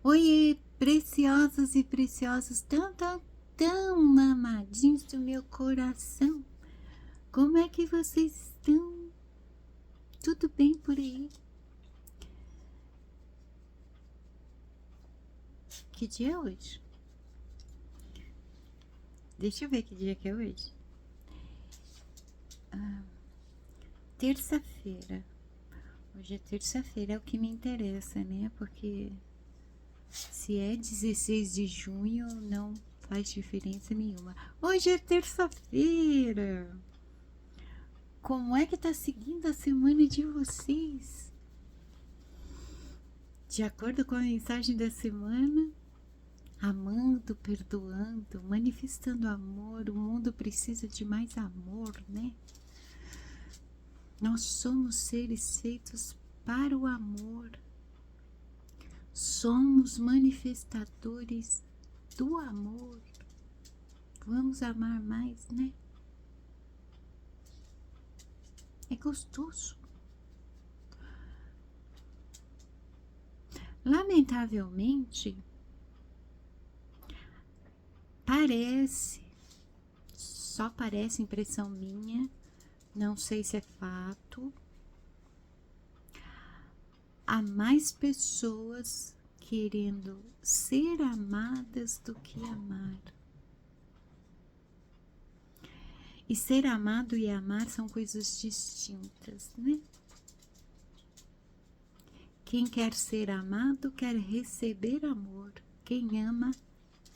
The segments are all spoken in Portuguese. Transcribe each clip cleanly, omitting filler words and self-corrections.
Oiê, preciosos e preciosas, tão amadinhos do meu coração. Como é que vocês estão? Tudo bem por aí? Que dia é hoje? Deixa eu ver que dia que é hoje. Terça-feira. Hoje é terça-feira, é o que me interessa, né? Porque se é 16 de junho, não faz diferença nenhuma. Hoje é terça-feira. Como é que tá seguindo a semana de vocês? De acordo com a mensagem da semana, amando, perdoando, manifestando amor. O mundo precisa de mais amor, né? Nós somos seres feitos para o amor. Somos manifestadores do amor. Vamos amar mais, né? É gostoso. Lamentavelmente, só parece impressão minha, não sei se é fato, há mais pessoas querendo ser amadas do que amar. E ser amado e amar são coisas distintas, né? Quem quer ser amado quer receber amor. Quem ama,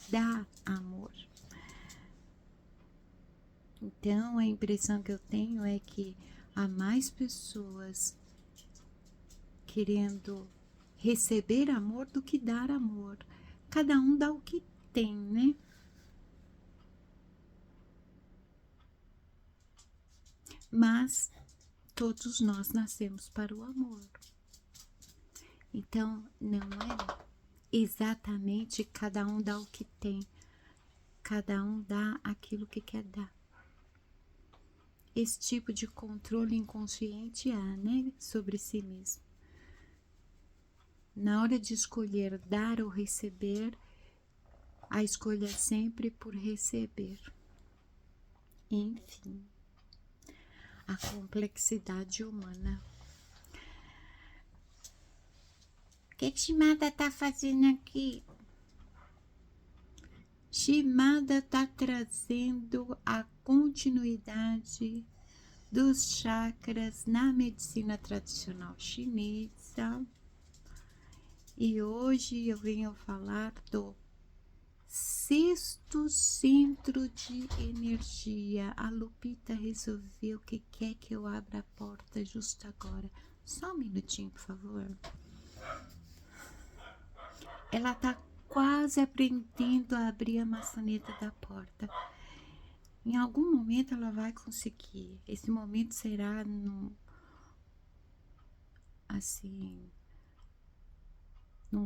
dá amor. Então, a impressão que eu tenho é que há mais pessoas querendo receber amor do que dar amor. Cada um dá o que tem, né? Mas todos nós nascemos para o amor. Então, não é exatamente cada um dá o que tem. Cada um dá aquilo que quer dar. Esse tipo de controle inconsciente há, né? Sobre si mesmo. Na hora de escolher dar ou receber, a escolha é sempre por receber. Enfim, a complexidade humana. O que Shimada tá fazendo aqui? Shimada tá trazendo a continuidade dos chakras na medicina tradicional chinesa. E hoje eu venho falar do sexto centro de energia. A Lupita resolveu que quer que eu abra a porta justo agora. Só um minutinho, por favor. Ela tá quase aprendendo a abrir a maçaneta da porta. Em algum momento ela vai conseguir. Esse momento será num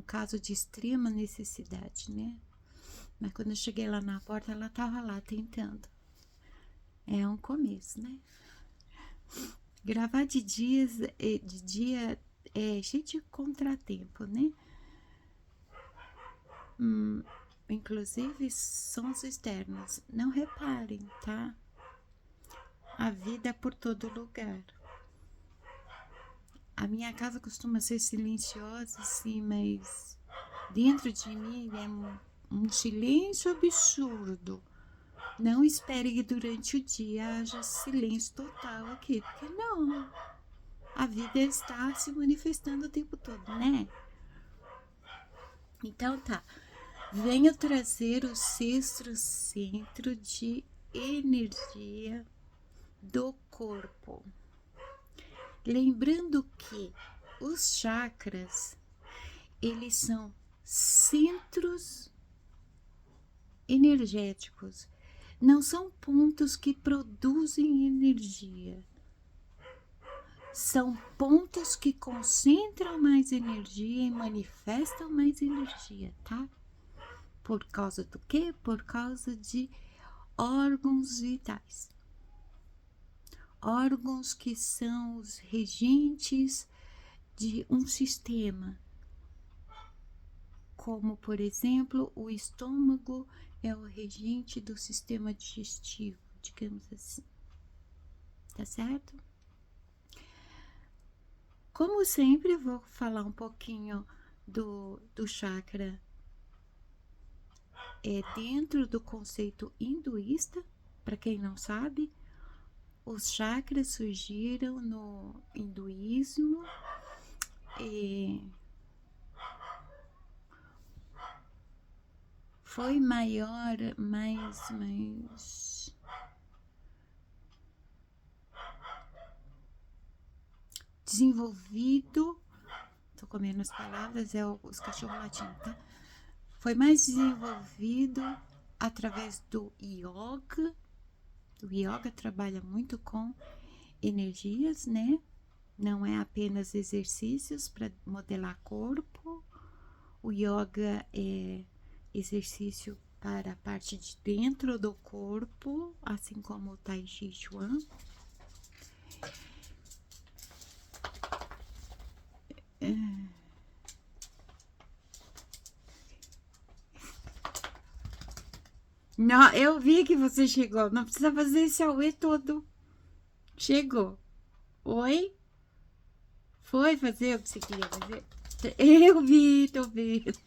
caso de extrema necessidade, né? Mas quando eu cheguei lá na porta, ela tava lá tentando. É um começo, né? Gravar de dia é cheio de contratempo, né? Inclusive sons externos. Não reparem, tá? A vida é por todo lugar. A minha casa costuma ser silenciosa, sim, mas dentro de mim é um silêncio absurdo. Não espere que durante o dia haja silêncio total aqui, porque não. A vida está se manifestando o tempo todo, né? Então tá. Venho trazer o sexto centro de energia do corpo. Lembrando que os chakras, eles são centros energéticos, não são pontos que produzem energia. São pontos que concentram mais energia e manifestam mais energia, tá? Por causa do quê? Por causa de órgãos vitais. Órgãos que são os regentes de um sistema como, por exemplo, o estômago é o regente do sistema digestivo, digamos assim. Tá certo? Como sempre, vou falar um pouquinho do chakra dentro do conceito hinduísta. Para quem não sabe, os chakras surgiram no hinduísmo e foi mais desenvolvido. Tô comendo as palavras, os cachorros latindo, tá? Foi mais desenvolvido através do yoga. O yoga trabalha muito com energias, né? Não é apenas exercícios para modelar corpo. O yoga é exercício para a parte de dentro do corpo, assim como o Tai Chi Chuan. Não, eu vi que você chegou. Não precisa fazer esse auê todo. Chegou. Oi? Foi fazer o que você queria fazer? Eu vi, tô vendo.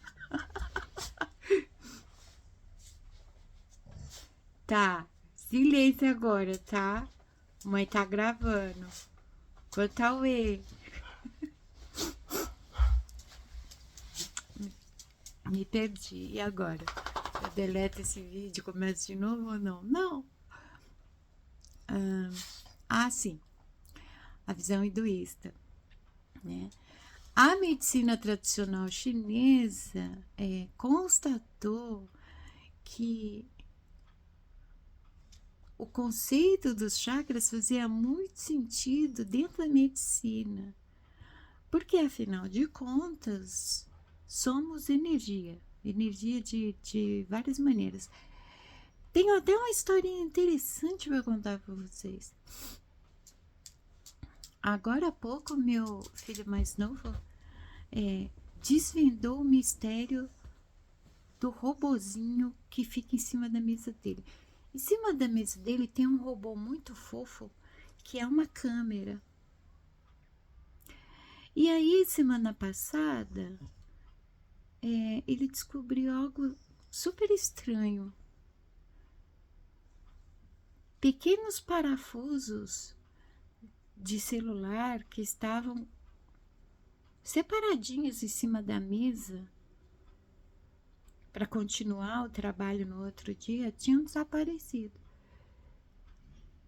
Tá. Silêncio agora, tá? Mãe tá gravando. Quanto auê. Me perdi. E agora? Eu deleto esse vídeo e começo de novo ou não? Não. Sim. A visão hinduísta, né? A medicina tradicional chinesa constatou que o conceito dos chakras fazia muito sentido dentro da medicina, porque afinal de contas somos energia de várias maneiras. Tenho até uma historinha interessante para contar para vocês. Agora há pouco, meu filho mais novo desvendou o mistério do robozinho que fica em cima da mesa dele. Em cima da mesa dele tem um robô muito fofo que é uma câmera. E aí, semana passada, ele descobriu algo super estranho. Pequenos parafusos de celular que estavam separadinhos em cima da mesa para continuar o trabalho no outro dia tinham desaparecido.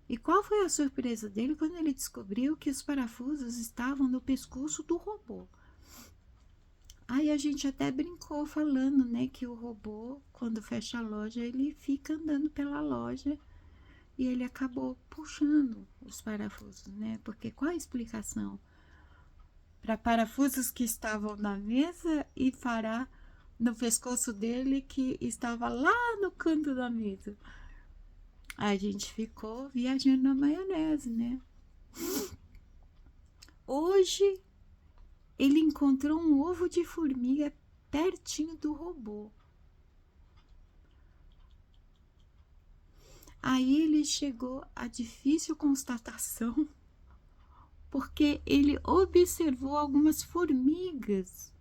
E qual foi a surpresa dele quando ele descobriu que os parafusos estavam no pescoço do robô? Aí a gente até brincou falando, né, que o robô, quando fecha a loja, ele fica andando pela loja e ele acabou puxando os parafusos, né? Porque qual a explicação? Para parafusos que estavam na mesa e parar no pescoço dele que estava lá no canto da mesa. A gente ficou viajando na maionese, né? Hoje ele encontrou um ovo de formiga pertinho do robô. Aí ele chegou à difícil constatação, porque ele observou algumas formigas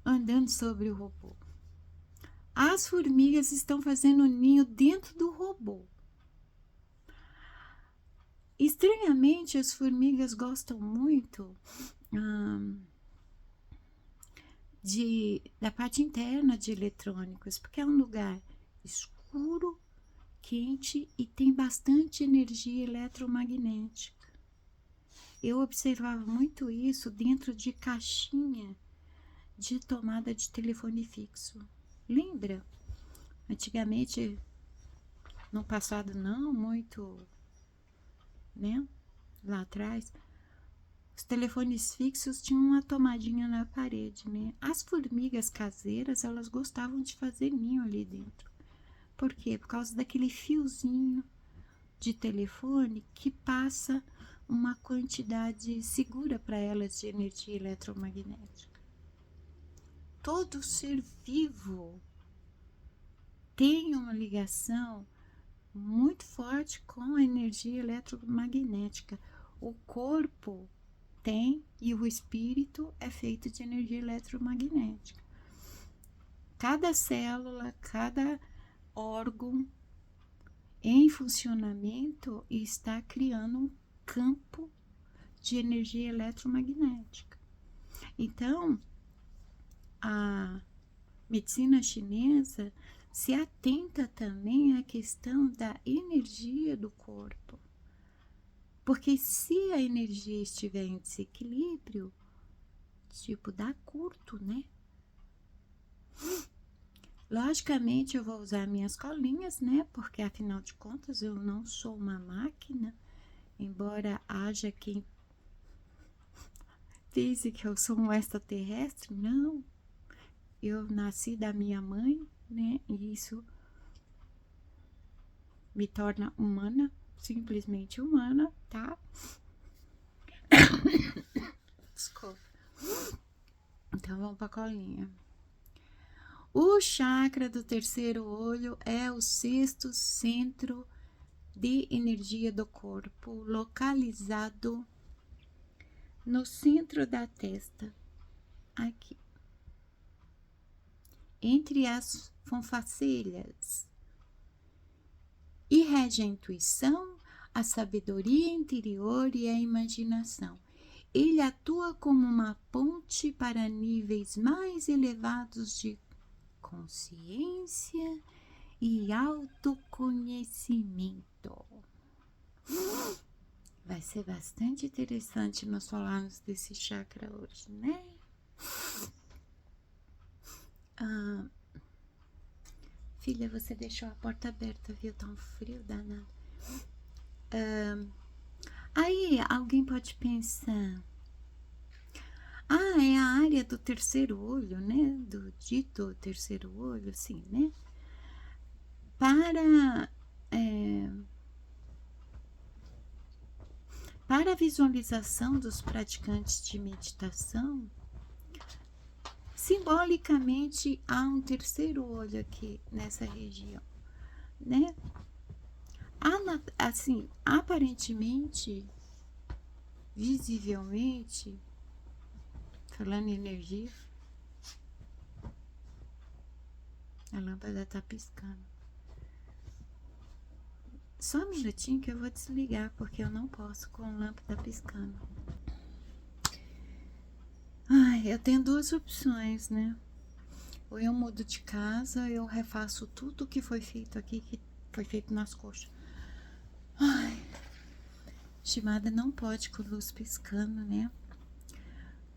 andando sobre o robô. As formigas estão fazendo ninho dentro do robô. Estranhamente, as formigas gostam muito da parte interna de eletrônicos, porque é um lugar escuro, quente e tem bastante energia eletromagnética. Eu observava muito isso dentro de caixinha de tomada de telefone fixo. Lembra? Antigamente, no passado não muito, né? Lá atrás, os telefones fixos tinham uma tomadinha na parede, né? As formigas caseiras, elas gostavam de fazer ninho ali dentro. Por quê? Por causa daquele fiozinho de telefone que passa uma quantidade segura para elas de energia eletromagnética. todo ser vivo tem uma ligação muito forte com a energia eletromagnética. O corpo tem e o espírito é feito de energia eletromagnética. Cada célula, cada órgão em funcionamento está criando um campo de energia eletromagnética. Então, a medicina chinesa se atenta também à questão da energia do corpo. Porque se a energia estiver em desequilíbrio, tipo, dá curto, né? Logicamente, eu vou usar minhas colinhas, né? Porque, afinal de contas, eu não sou uma máquina. Embora haja quem pense que eu sou um extraterrestre, não. Eu nasci da minha mãe, né? E isso me torna humana, simplesmente humana, tá? Desculpa. Então, vamos pra colinha. O chakra do terceiro olho é o sexto centro de energia do corpo, localizado no centro da testa, aqui, entre as fonfacelhas, e rege a intuição, a sabedoria interior e a imaginação. Ele atua como uma ponte para níveis mais elevados de consciência e autoconhecimento. Vai ser bastante interessante nós falarmos desse chakra hoje, né? Filha, você deixou a porta aberta, viu? Tá um frio danado. Aí alguém pode pensar: é a área do terceiro olho, né? Do dito terceiro olho, assim, né? Para a visualização dos praticantes de meditação, simbolicamente há um terceiro olho aqui nessa região, né? Assim, aparentemente, visivelmente, falando em energia, a lâmpada tá piscando. Só um minutinho que eu vou desligar, porque eu não posso com a lâmpada piscando. Eu tenho duas opções, né? Ou eu mudo de casa, ou eu refaço tudo que foi feito aqui, que foi feito nas coxas. Estimada não pode com luz piscando, né?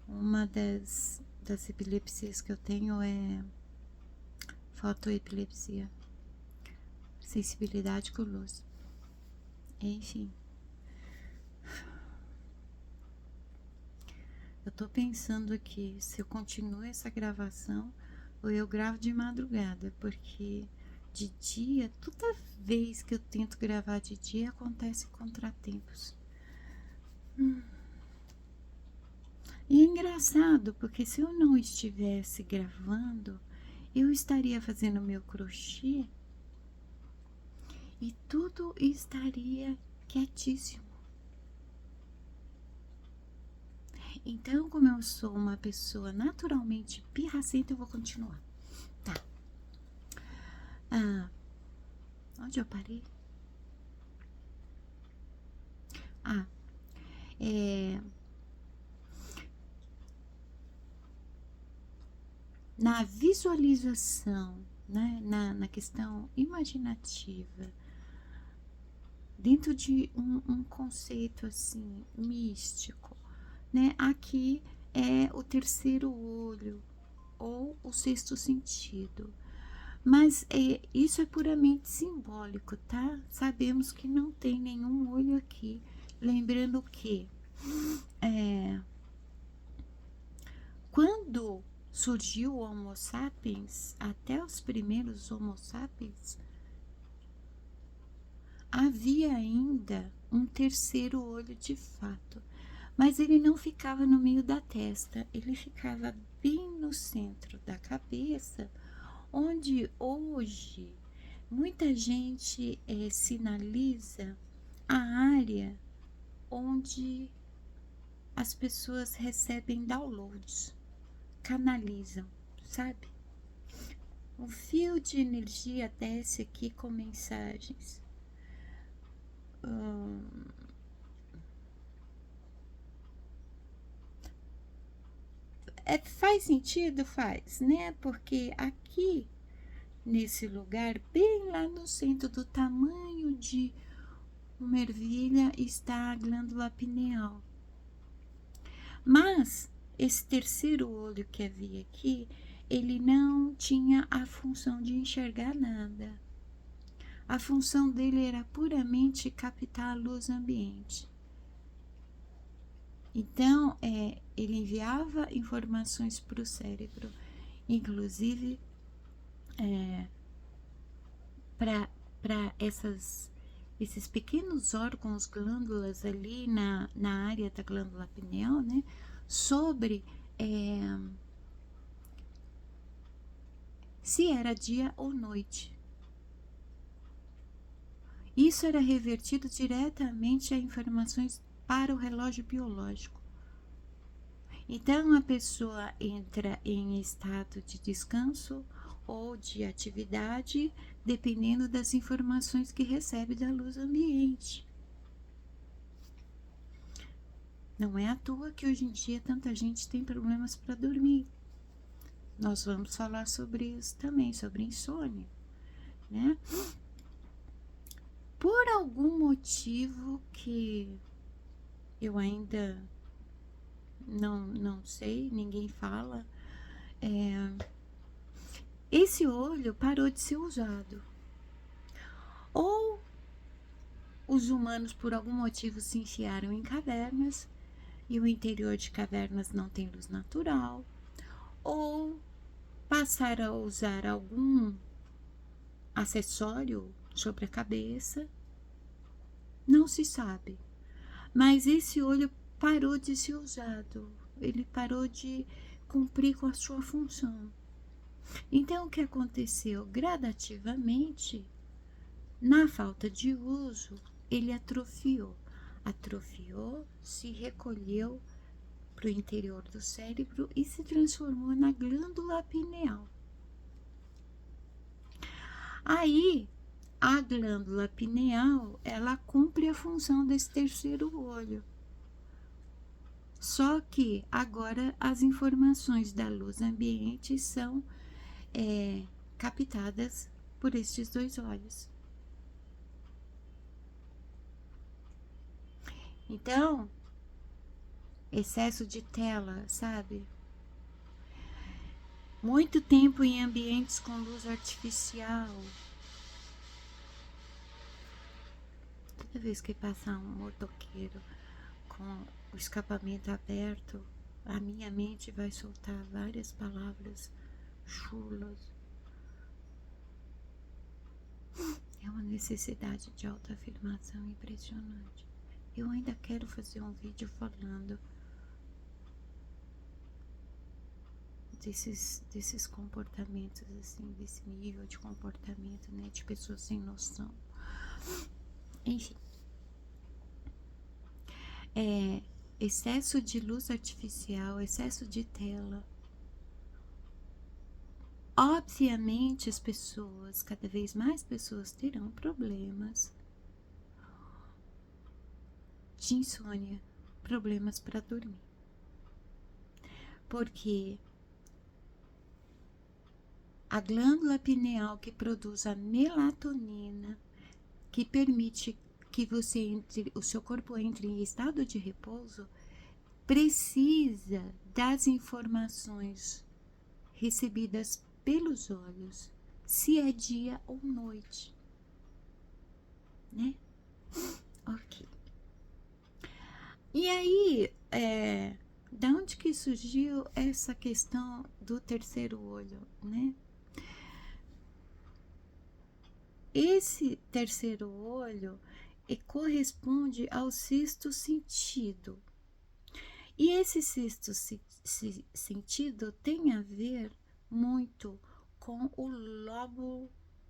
Uma das epilepsias que eu tenho é fotoepilepsia, sensibilidade com luz. Enfim, eu tô pensando aqui se eu continuo essa gravação ou eu gravo de madrugada, porque de dia, toda vez que eu tento gravar de dia, acontece contratempos. E é engraçado, porque se eu não estivesse gravando, eu estaria fazendo meu crochê e tudo estaria quietíssimo. Então, como eu sou uma pessoa naturalmente pirracenta, eu vou continuar. Tá. Onde eu parei? Na visualização, né? Na questão imaginativa, dentro de um conceito assim místico, né? Aqui é o terceiro olho ou o sexto sentido, mas isso é puramente simbólico, tá? Sabemos que não tem nenhum olho aqui, lembrando que quando surgiu o Homo sapiens, até os primeiros Homo sapiens, havia ainda um terceiro olho de fato, Mas ele não ficava no meio da testa, ele ficava bem no centro da cabeça, onde hoje muita gente sinaliza a área onde as pessoas recebem downloads, canalizam, sabe? O fio de energia desce aqui com mensagens. Faz sentido? Faz, né? Porque aqui, nesse lugar, bem lá no centro, do tamanho de uma ervilha, está a glândula pineal. Mas esse terceiro olho que havia aqui, ele não tinha a função de enxergar nada. A função dele era puramente captar a luz ambiente. Então, ele enviava informações para o cérebro, inclusive para esses pequenos órgãos, glândulas ali na área da glândula pineal, né? Sobre se era dia ou noite. Isso era revertido diretamente a informações para o relógio biológico. Então, a pessoa entra em estado de descanso ou de atividade, dependendo das informações que recebe da luz ambiente. Não é à toa que hoje em dia tanta gente tem problemas para dormir. Nós vamos falar sobre isso também, sobre insônia, né? Por algum motivo que eu ainda não sei, ninguém fala, esse olho parou de ser usado. Ou os humanos, por algum motivo, se enfiaram em cavernas e o interior de cavernas não tem luz natural, ou passaram a usar algum acessório sobre a cabeça, não se sabe. Mas esse olho parou de ser usado, ele parou de cumprir com a sua função. Então, o que aconteceu? Gradativamente, na falta de uso, ele atrofiou, se recolheu para o interior do cérebro e se transformou na glândula pineal. Aí, a glândula pineal, ela cumpre a função desse terceiro olho. Só que agora as informações da luz ambiente são captadas por estes dois olhos. Então, excesso de tela, sabe? Muito tempo em ambientes com luz artificial. Toda vez que passar um motoqueiro com o escapamento aberto, a minha mente vai soltar várias palavras chulas. É uma necessidade de autoafirmação impressionante. Eu ainda quero fazer um vídeo falando desses comportamentos, assim, desse nível de comportamento, né, de pessoas sem noção. Enfim, excesso de luz artificial, excesso de tela. Obviamente, as pessoas, cada vez mais pessoas terão problemas de insônia, problemas para dormir. Porque a glândula pineal que produz a melatonina, que permite que o seu corpo entre em estado de repouso, precisa das informações recebidas pelos olhos, se é dia ou noite, né? Ok. E aí, da onde que surgiu essa questão do terceiro olho, né? Esse terceiro olho corresponde ao sexto sentido. E esse sexto sentido tem a ver muito com o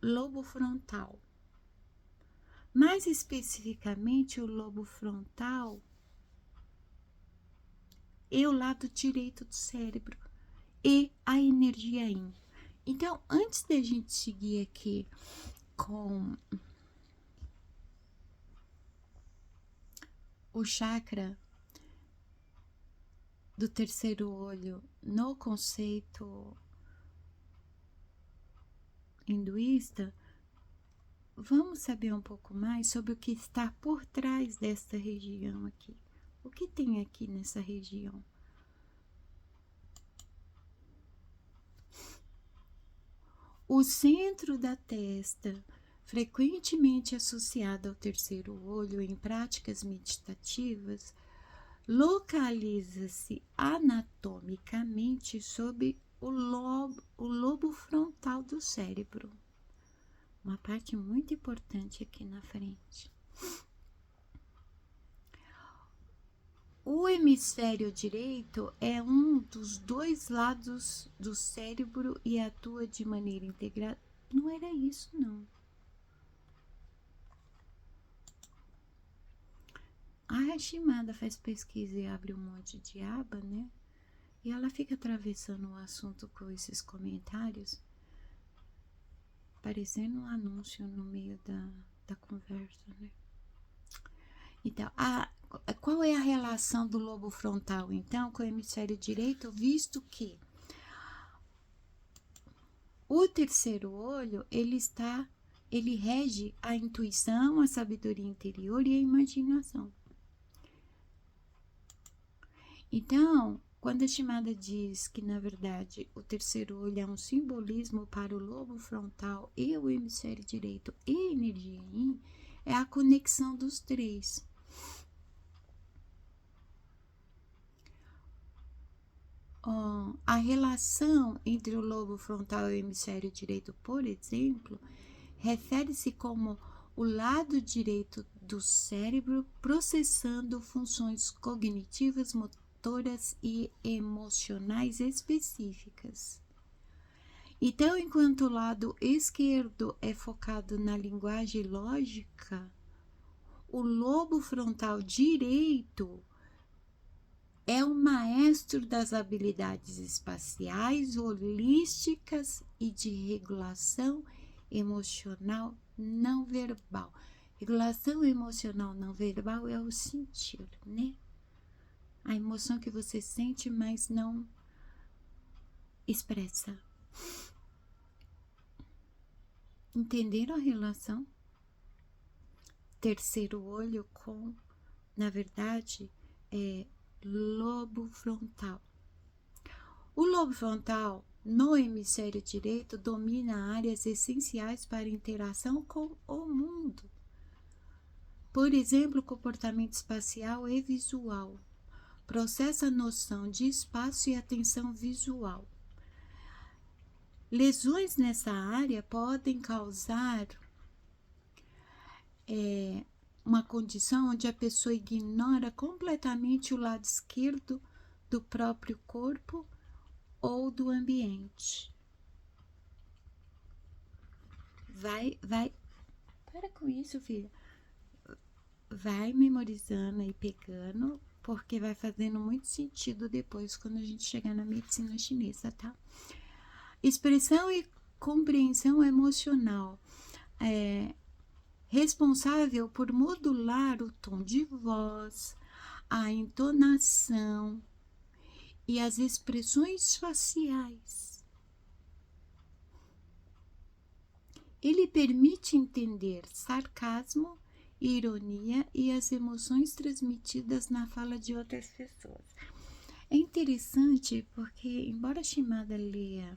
lobo frontal. Mais especificamente, o lobo frontal é o lado direito do cérebro e a energia yin. Então, antes da gente seguir aqui com o chakra do terceiro olho no conceito hinduísta, vamos saber um pouco mais sobre o que está por trás desta região aqui. O que tem aqui nessa região? O centro da testa, frequentemente associado ao terceiro olho em práticas meditativas, localiza-se anatomicamente sob o lobo frontal do cérebro. Uma parte muito importante aqui na frente. O hemisfério direito é um dos dois lados do cérebro e atua de maneira integrada. Não era isso, não. A Hashimada faz pesquisa e abre um monte de aba, né? E ela fica atravessando o assunto com esses comentários, parecendo um anúncio no meio da conversa, né? Então, qual é a relação do lobo frontal, então, com o hemisfério direito, visto que o terceiro olho, ele rege a intuição, a sabedoria interior e a imaginação. Então, quando a Shimada diz que, na verdade, o terceiro olho é um simbolismo para o lobo frontal e o hemisfério direito e energia yin, é a conexão dos três. A relação entre o lobo frontal e o hemisfério direito, por exemplo, refere-se como o lado direito do cérebro processando funções cognitivas, motoras e emocionais específicas. Então, enquanto o lado esquerdo é focado na linguagem lógica, o lobo frontal direito é o maestro das habilidades espaciais, holísticas e de regulação emocional não verbal. Regulação emocional não verbal é o sentir, né? A emoção que você sente, mas não expressa. Entenderam a relação? Terceiro olho com, na verdade, lobo frontal. O lobo frontal no hemisfério direito domina áreas essenciais para a interação com o mundo. Por exemplo, comportamento espacial e visual. Processa a noção de espaço e atenção visual. Lesões nessa área podem causar uma condição onde a pessoa ignora completamente o lado esquerdo do próprio corpo ou do ambiente. Para com isso, filha. Vai memorizando e pegando, porque vai fazendo muito sentido depois quando a gente chegar na medicina chinesa, tá? Expressão e compreensão emocional. Responsável por modular o tom de voz, a entonação e as expressões faciais. Ele permite entender sarcasmo, ironia e as emoções transmitidas na fala de outras pessoas. É interessante porque, embora a Shimada leia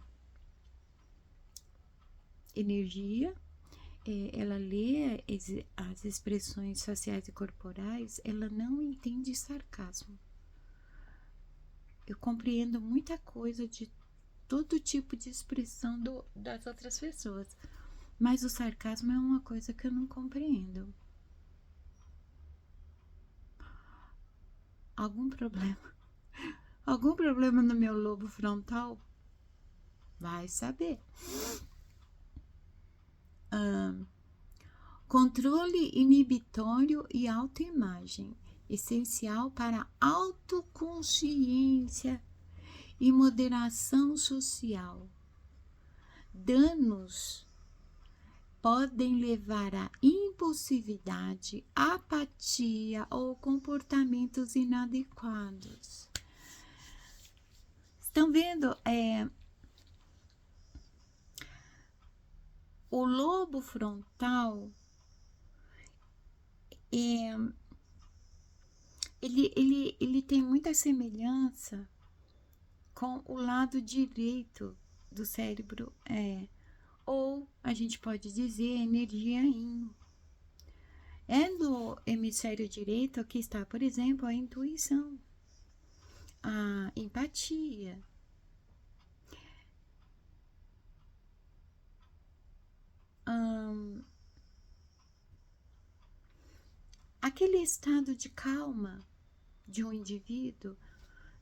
energia, ela lê as expressões faciais e corporais, ela não entende sarcasmo. Eu compreendo muita coisa de todo tipo de expressão das outras pessoas, mas o sarcasmo é uma coisa que eu não compreendo. Algum problema Algum problema no meu lobo frontal? Vai saber. Controle inibitório e autoimagem, essencial para autoconsciência e moderação social. Danos podem levar à impulsividade, apatia ou comportamentos inadequados. Estão vendo? O lobo frontal, ele tem muita semelhança com o lado direito do cérebro, ou a gente pode dizer energia yin. É no hemisfério direito que está, por exemplo, a intuição, a empatia, aquele estado de calma de um indivíduo,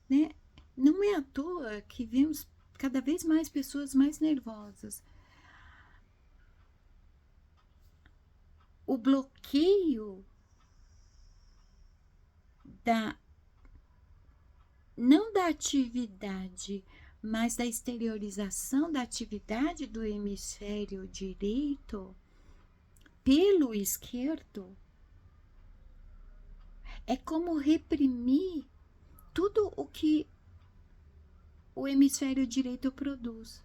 né? Não é à toa que vemos cada vez mais pessoas mais nervosas. O bloqueio não da atividade, mas da exteriorização da atividade do hemisfério direito pelo esquerdo, é como reprimir tudo o que o hemisfério direito produz.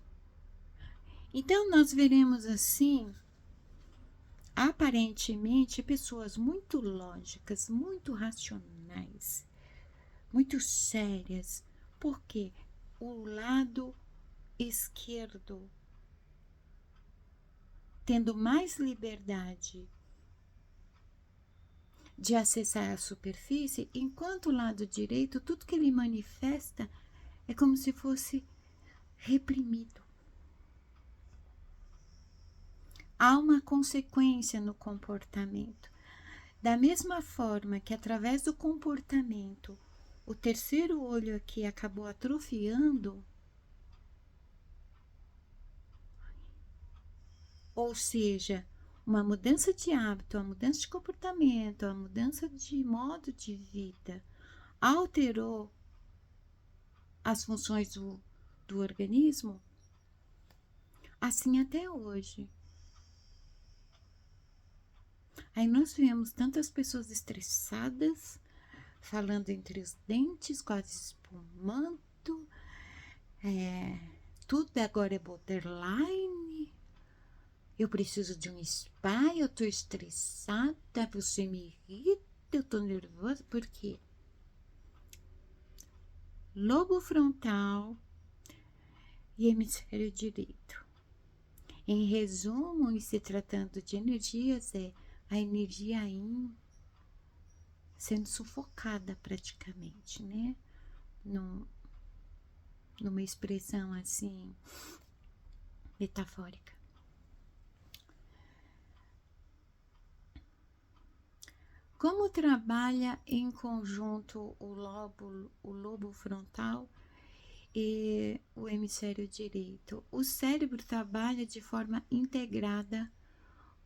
Então, nós veremos assim, aparentemente, pessoas muito lógicas, muito racionais, muito sérias, porque o lado esquerdo tendo mais liberdade de acessar a superfície, enquanto o lado direito, tudo que ele manifesta é como se fosse reprimido. Há uma consequência no comportamento. Da mesma forma que através do comportamento, o terceiro olho aqui acabou atrofiando, ou seja, uma mudança de hábito, uma mudança de comportamento, uma mudança de modo de vida, alterou as funções do organismo, assim até hoje. Aí nós vemos tantas pessoas estressadas, falando entre os dentes, quase espumando, tudo agora é borderline, eu preciso de um spa, eu tô estressada, você me irrita, eu tô nervosa, por quê? Lobo frontal e hemisfério direito. Em resumo, em se tratando de energias, é a energia yin sendo sufocada praticamente, né? Numa expressão assim, metafórica. Como trabalha em conjunto o lobo frontal e o hemisfério direito? O cérebro trabalha de forma integrada,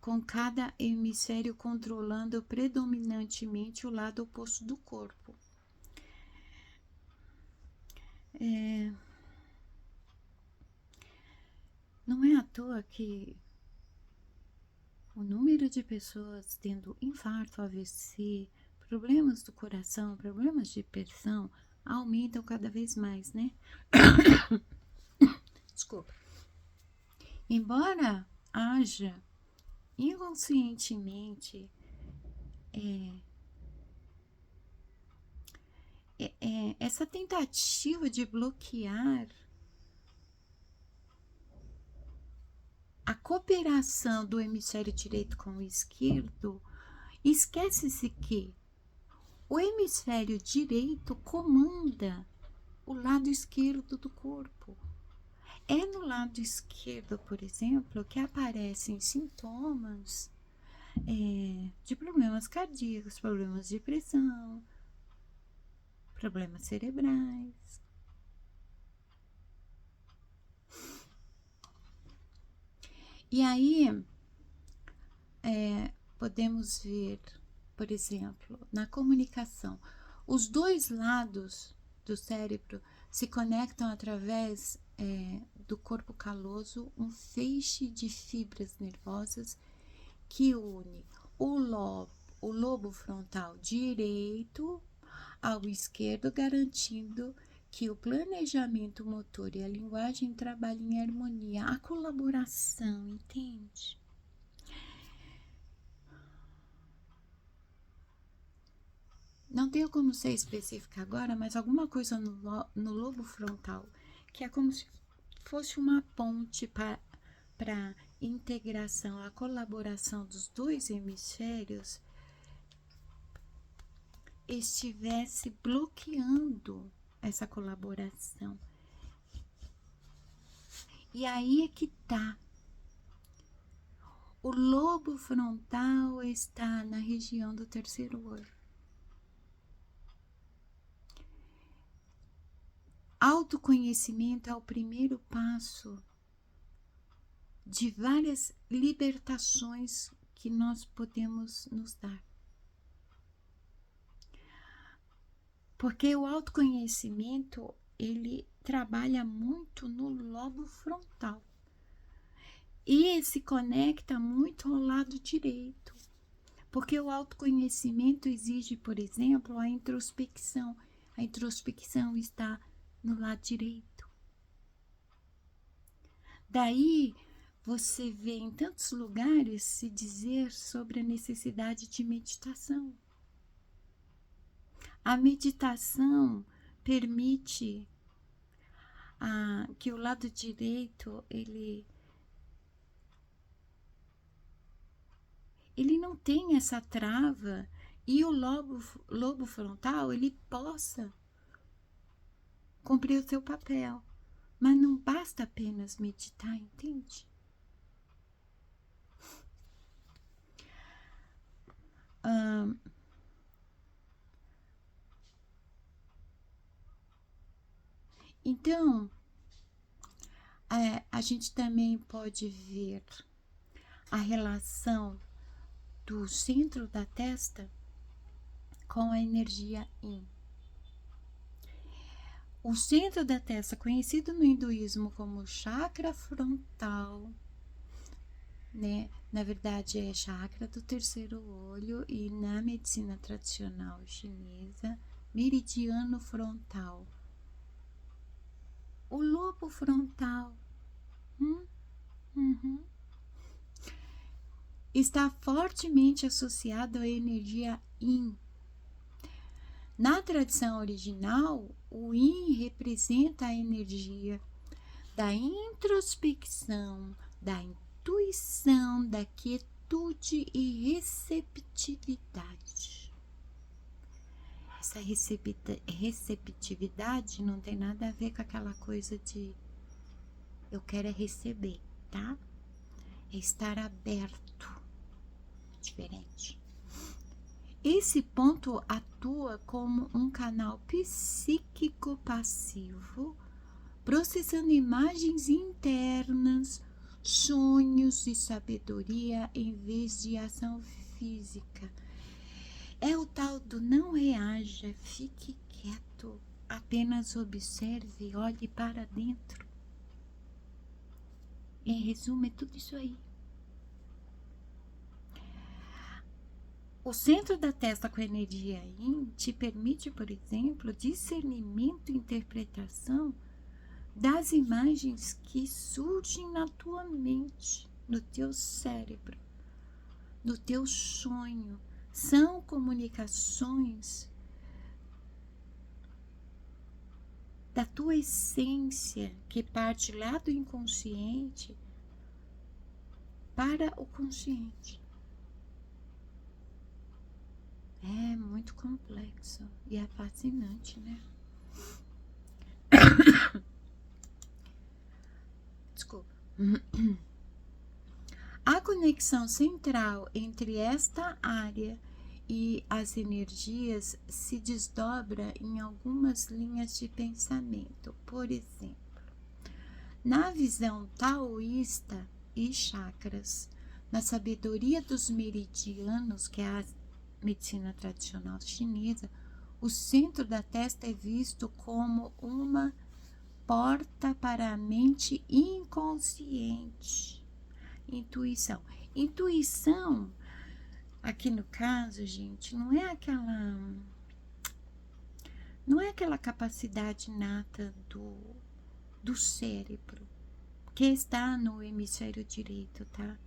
com cada hemisfério controlando predominantemente o lado oposto do corpo. Não é à toa que o número de pessoas tendo infarto, AVC, problemas do coração, problemas de pressão, aumentam cada vez mais, né? Desculpa. Embora haja inconscientemente essa tentativa de bloquear a cooperação do hemisfério direito com o esquerdo, esquece-se que o hemisfério direito comanda o lado esquerdo do corpo. É no lado esquerdo, por exemplo, que aparecem sintomas de problemas cardíacos, problemas de pressão, problemas cerebrais. E aí, podemos ver, por exemplo, na comunicação, os dois lados do cérebro se conectam através do corpo caloso, um feixe de fibras nervosas que une o lobo frontal direito ao esquerdo, garantindo que o planejamento motor e a linguagem trabalhem em harmonia, a colaboração, entende? Não tenho como ser específica agora, mas alguma coisa no lobo frontal, que é como se fosse uma ponte para integração, a colaboração dos dois hemisférios, estivesse bloqueando essa colaboração. E aí é que tá. O lobo frontal está na região do terceiro olho. Autoconhecimento é o primeiro passo de várias libertações que nós podemos nos dar. Porque o autoconhecimento, ele trabalha muito no lobo frontal. E se conecta muito ao lado direito. Porque o autoconhecimento exige, por exemplo, a introspecção. A introspecção está no lado direito. Daí, você vê em tantos lugares se dizer sobre a necessidade de meditação. A meditação permite que o lado direito, ele não tenha essa trava e o lobo frontal, ele possa cumprir o seu papel. Mas não basta apenas meditar, entende? Então, a gente também pode ver a relação do centro da testa com a energia Yin. O centro da testa, conhecido no hinduísmo como chakra frontal, né? Na verdade é chakra do terceiro olho, e na medicina tradicional chinesa, meridiano frontal. O lobo frontal está fortemente associado à energia Yin. Na tradição original, o Yin representa a energia da introspecção, da intuição, da quietude e receptividade. Essa receptividade não tem nada a ver com aquela coisa de eu quero receber, tá? É estar aberto. Diferente. Esse ponto atua como um canal psíquico passivo, processando imagens internas, sonhos e sabedoria em vez de ação física. É o tal do não reaja, fique quieto, apenas observe, olhe para dentro. Em resumo, é tudo isso aí. O centro da testa com energia Yin te permite, por exemplo, discernimento e interpretação das imagens que surgem na tua mente, no teu cérebro, no teu sonho. São comunicações da tua essência que parte lá do inconsciente para o consciente. É muito complexo e é fascinante, né? Desculpa. A conexão central entre esta área e as energias se desdobra em algumas linhas de pensamento. Por exemplo, na visão taoísta, e chakras. Na sabedoria dos meridianos, que é a medicina tradicional chinesa, o centro da testa é visto como uma porta para a mente inconsciente. Intuição. Intuição, aqui no caso, gente, não é aquela capacidade nata do cérebro que está no hemisfério direito, tá?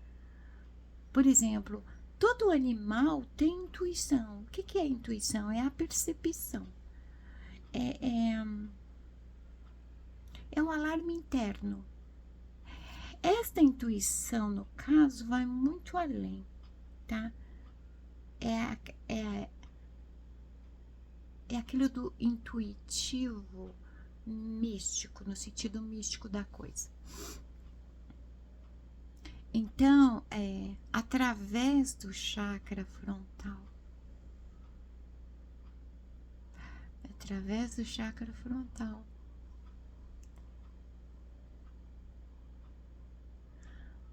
Por exemplo, todo animal tem intuição. O que é intuição? É a percepção. É um alarme interno. Esta intuição, no caso, vai muito além, tá? É aquilo do intuitivo místico, no sentido místico da coisa. Então, através do chakra frontal,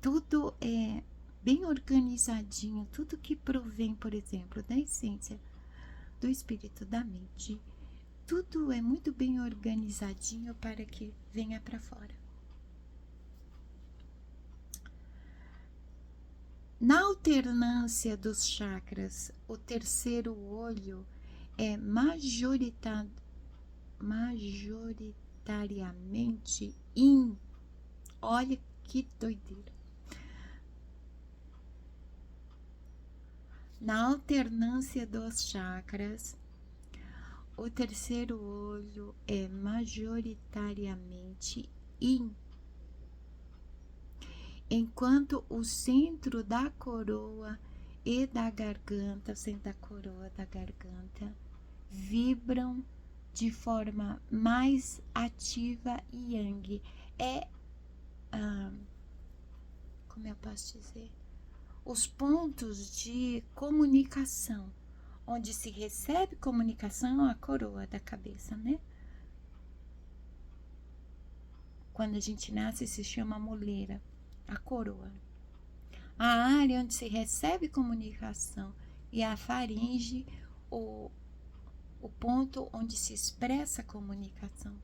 tudo é bem organizadinho, tudo que provém, por exemplo, da essência do espírito da mente, tudo é muito bem organizadinho para que venha para fora. Na alternância dos chakras, o terceiro olho é majoritariamente yin. Olha que doideira. Na alternância dos chakras, o terceiro olho é majoritariamente yin, enquanto o centro da coroa e da garganta, o centro da coroa da garganta, vibram de forma mais ativa e yang. Como eu posso dizer? Os pontos de comunicação, onde se recebe comunicação, a coroa da cabeça, né? Quando a gente nasce, se chama moleira, a coroa. A área onde se recebe comunicação e a faringe, o ponto onde se expressa a comunicação.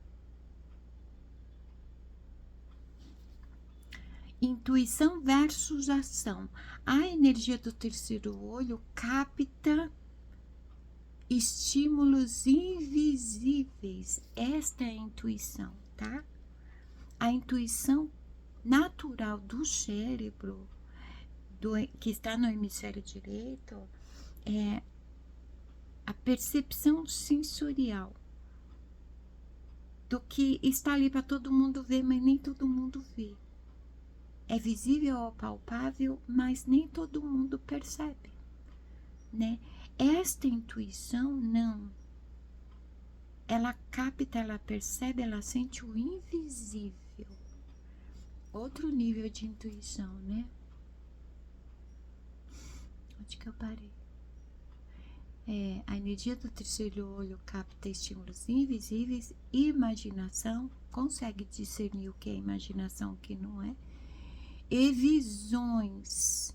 Intuição versus ação. A energia do terceiro olho capta estímulos invisíveis. Esta é a intuição, tá? A intuição natural do cérebro, que está no hemisfério direito, é a percepção sensorial do que está ali para todo mundo ver, mas nem todo mundo vê. É visível ou palpável, mas nem todo mundo percebe, né? Esta intuição, não. Ela capta, ela percebe, ela sente o invisível. Outro nível de intuição, né? Onde que eu parei? A energia do terceiro olho capta estímulos invisíveis, imaginação, consegue discernir o que é imaginação, o que não é, e visões,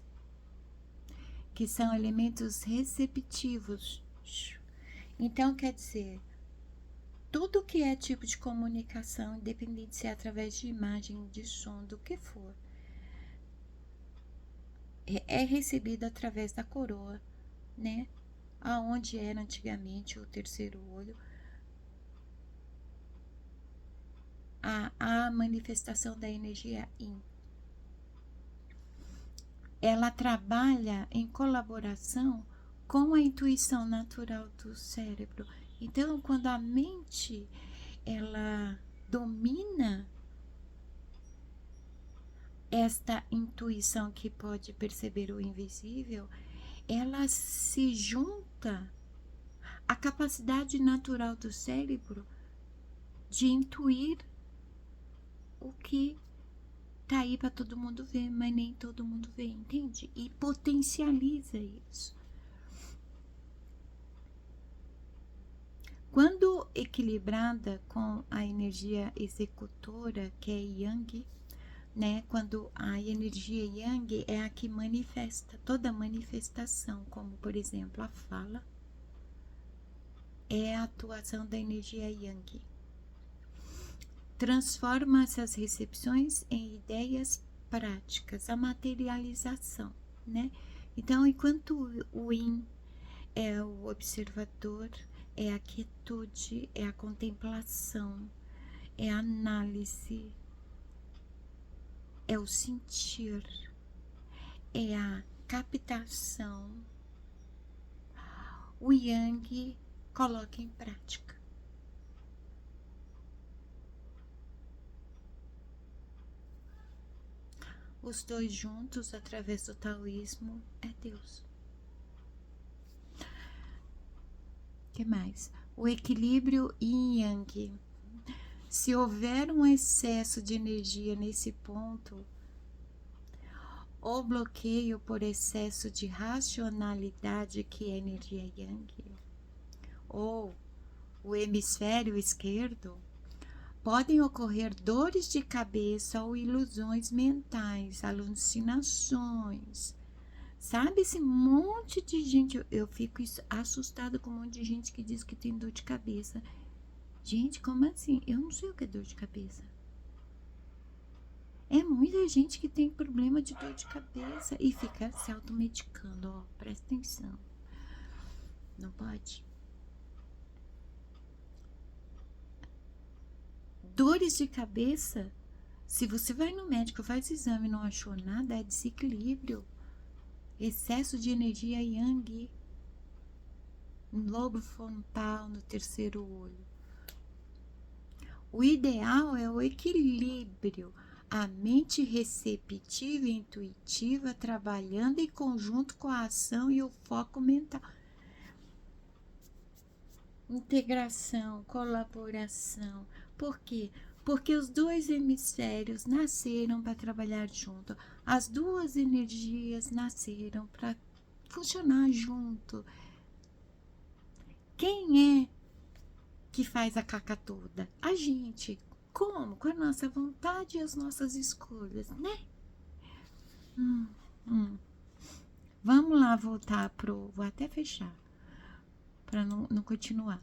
que são elementos receptivos. Então, quer dizer, tudo que é tipo de comunicação, independente se é através de imagem, de som, do que for, é recebido através da coroa, né? Aonde era antigamente o terceiro olho, a manifestação da energia Yin. Ela trabalha em colaboração com a intuição natural do cérebro. Então, quando a mente ela domina esta intuição que pode perceber o invisível, ela se junta à capacidade natural do cérebro de intuir o que tá aí para todo mundo ver, mas nem todo mundo vê, entende? E potencializa isso. Quando equilibrada com a energia executora, que é Yang, né? Quando a energia Yang é a que manifesta, toda manifestação, como por exemplo a fala, é a atuação da energia Yang. Transforma essas recepções em ideias práticas, a materialização, né? Então, enquanto o Yin é o observador, é a quietude, é a contemplação, é a análise, é o sentir, é a captação, o Yang coloca em prática. Os dois juntos, através do taoísmo, é Deus. O que mais? O equilíbrio yin yang. Se houver um excesso de energia nesse ponto, ou bloqueio por excesso de racionalidade, que é energia yang, ou o hemisfério esquerdo, podem ocorrer dores de cabeça ou ilusões mentais, alucinações. Sabe esse monte de gente? Eu fico assustada com um monte de gente que diz que tem dor de cabeça. Gente, como assim? Eu não sei o que é dor de cabeça. É muita gente que tem problema de dor de cabeça e fica se automedicando. Ó, presta atenção. Não pode. Dores de cabeça, se você vai no médico, faz exame e não achou nada, é desequilíbrio. Excesso de energia yang no lobo frontal, no terceiro olho. O ideal é o equilíbrio, a mente receptiva e intuitiva trabalhando em conjunto com a ação e o foco mental. Integração, colaboração. Por quê? Porque os dois hemisférios nasceram para trabalhar junto. As duas energias nasceram para funcionar junto. Quem é que faz a caca toda? A gente. Como? Com a nossa vontade e as nossas escolhas, né? Vamos lá voltar pro... Vou até fechar, para não continuar.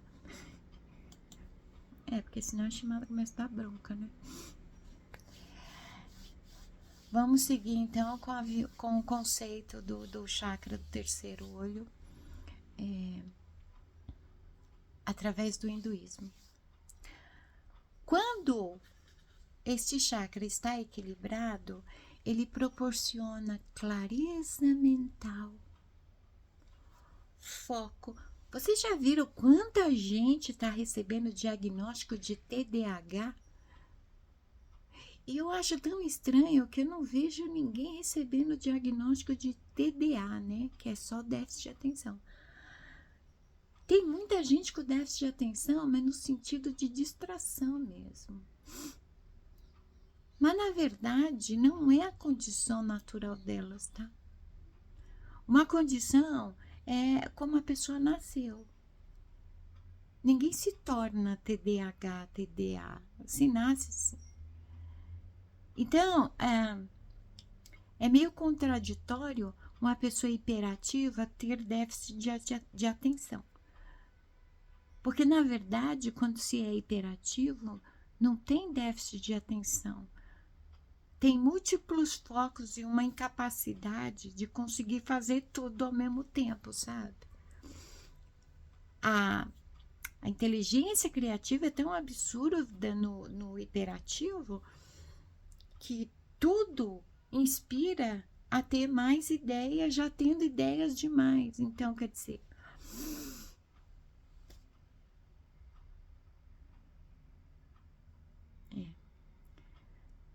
Porque senão a chamada começa a dar bronca, né? Vamos seguir então com o conceito do chakra do terceiro olho, através do hinduísmo. Quando este chakra está equilibrado, ele proporciona clareza mental, foco. Vocês já viram quanta gente está recebendo diagnóstico de TDAH? E eu acho tão estranho que eu não vejo ninguém recebendo diagnóstico de TDA, né? Que é só déficit de atenção. Tem muita gente com déficit de atenção, mas no sentido de distração mesmo. Mas na verdade não é a condição natural delas, tá? Uma condição é como a pessoa nasceu. Ninguém se torna TDAH, TDA. Se nasce assim. Então, é meio contraditório uma pessoa hiperativa ter déficit de atenção. Porque, na verdade, quando se é hiperativo, não tem déficit de atenção. Tem múltiplos focos e uma incapacidade de conseguir fazer tudo ao mesmo tempo, sabe? A inteligência criativa é tão absurda no hiperativo que tudo inspira a ter mais ideias, já tendo ideias demais. Então, quer dizer,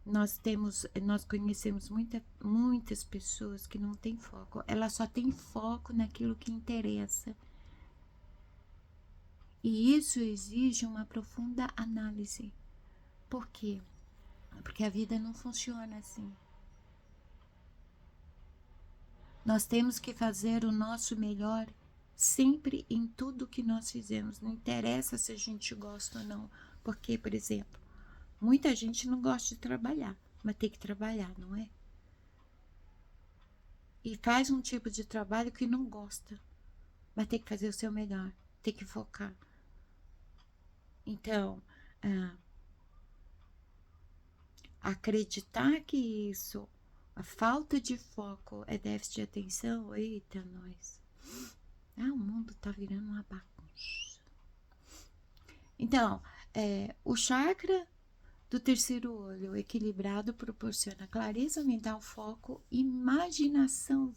nós conhecemos muitas pessoas que não têm foco. Ela só tem foco naquilo que interessa. E isso exige uma profunda análise. Por quê? Porque a vida não funciona assim. Nós temos que fazer o nosso melhor sempre em tudo que nós fizemos. Não interessa se a gente gosta ou não. Porque, por exemplo, muita gente não gosta de trabalhar. mas tem que trabalhar, não é? E faz um tipo de trabalho que não gosta, mas tem que fazer o seu melhor, tem que focar. Então, ah, acreditar que isso, a falta de foco é déficit de atenção, eita, nós. O mundo tá virando uma bagunça. Então, o chakra do terceiro olho equilibrado proporciona clareza mental, foco, imaginação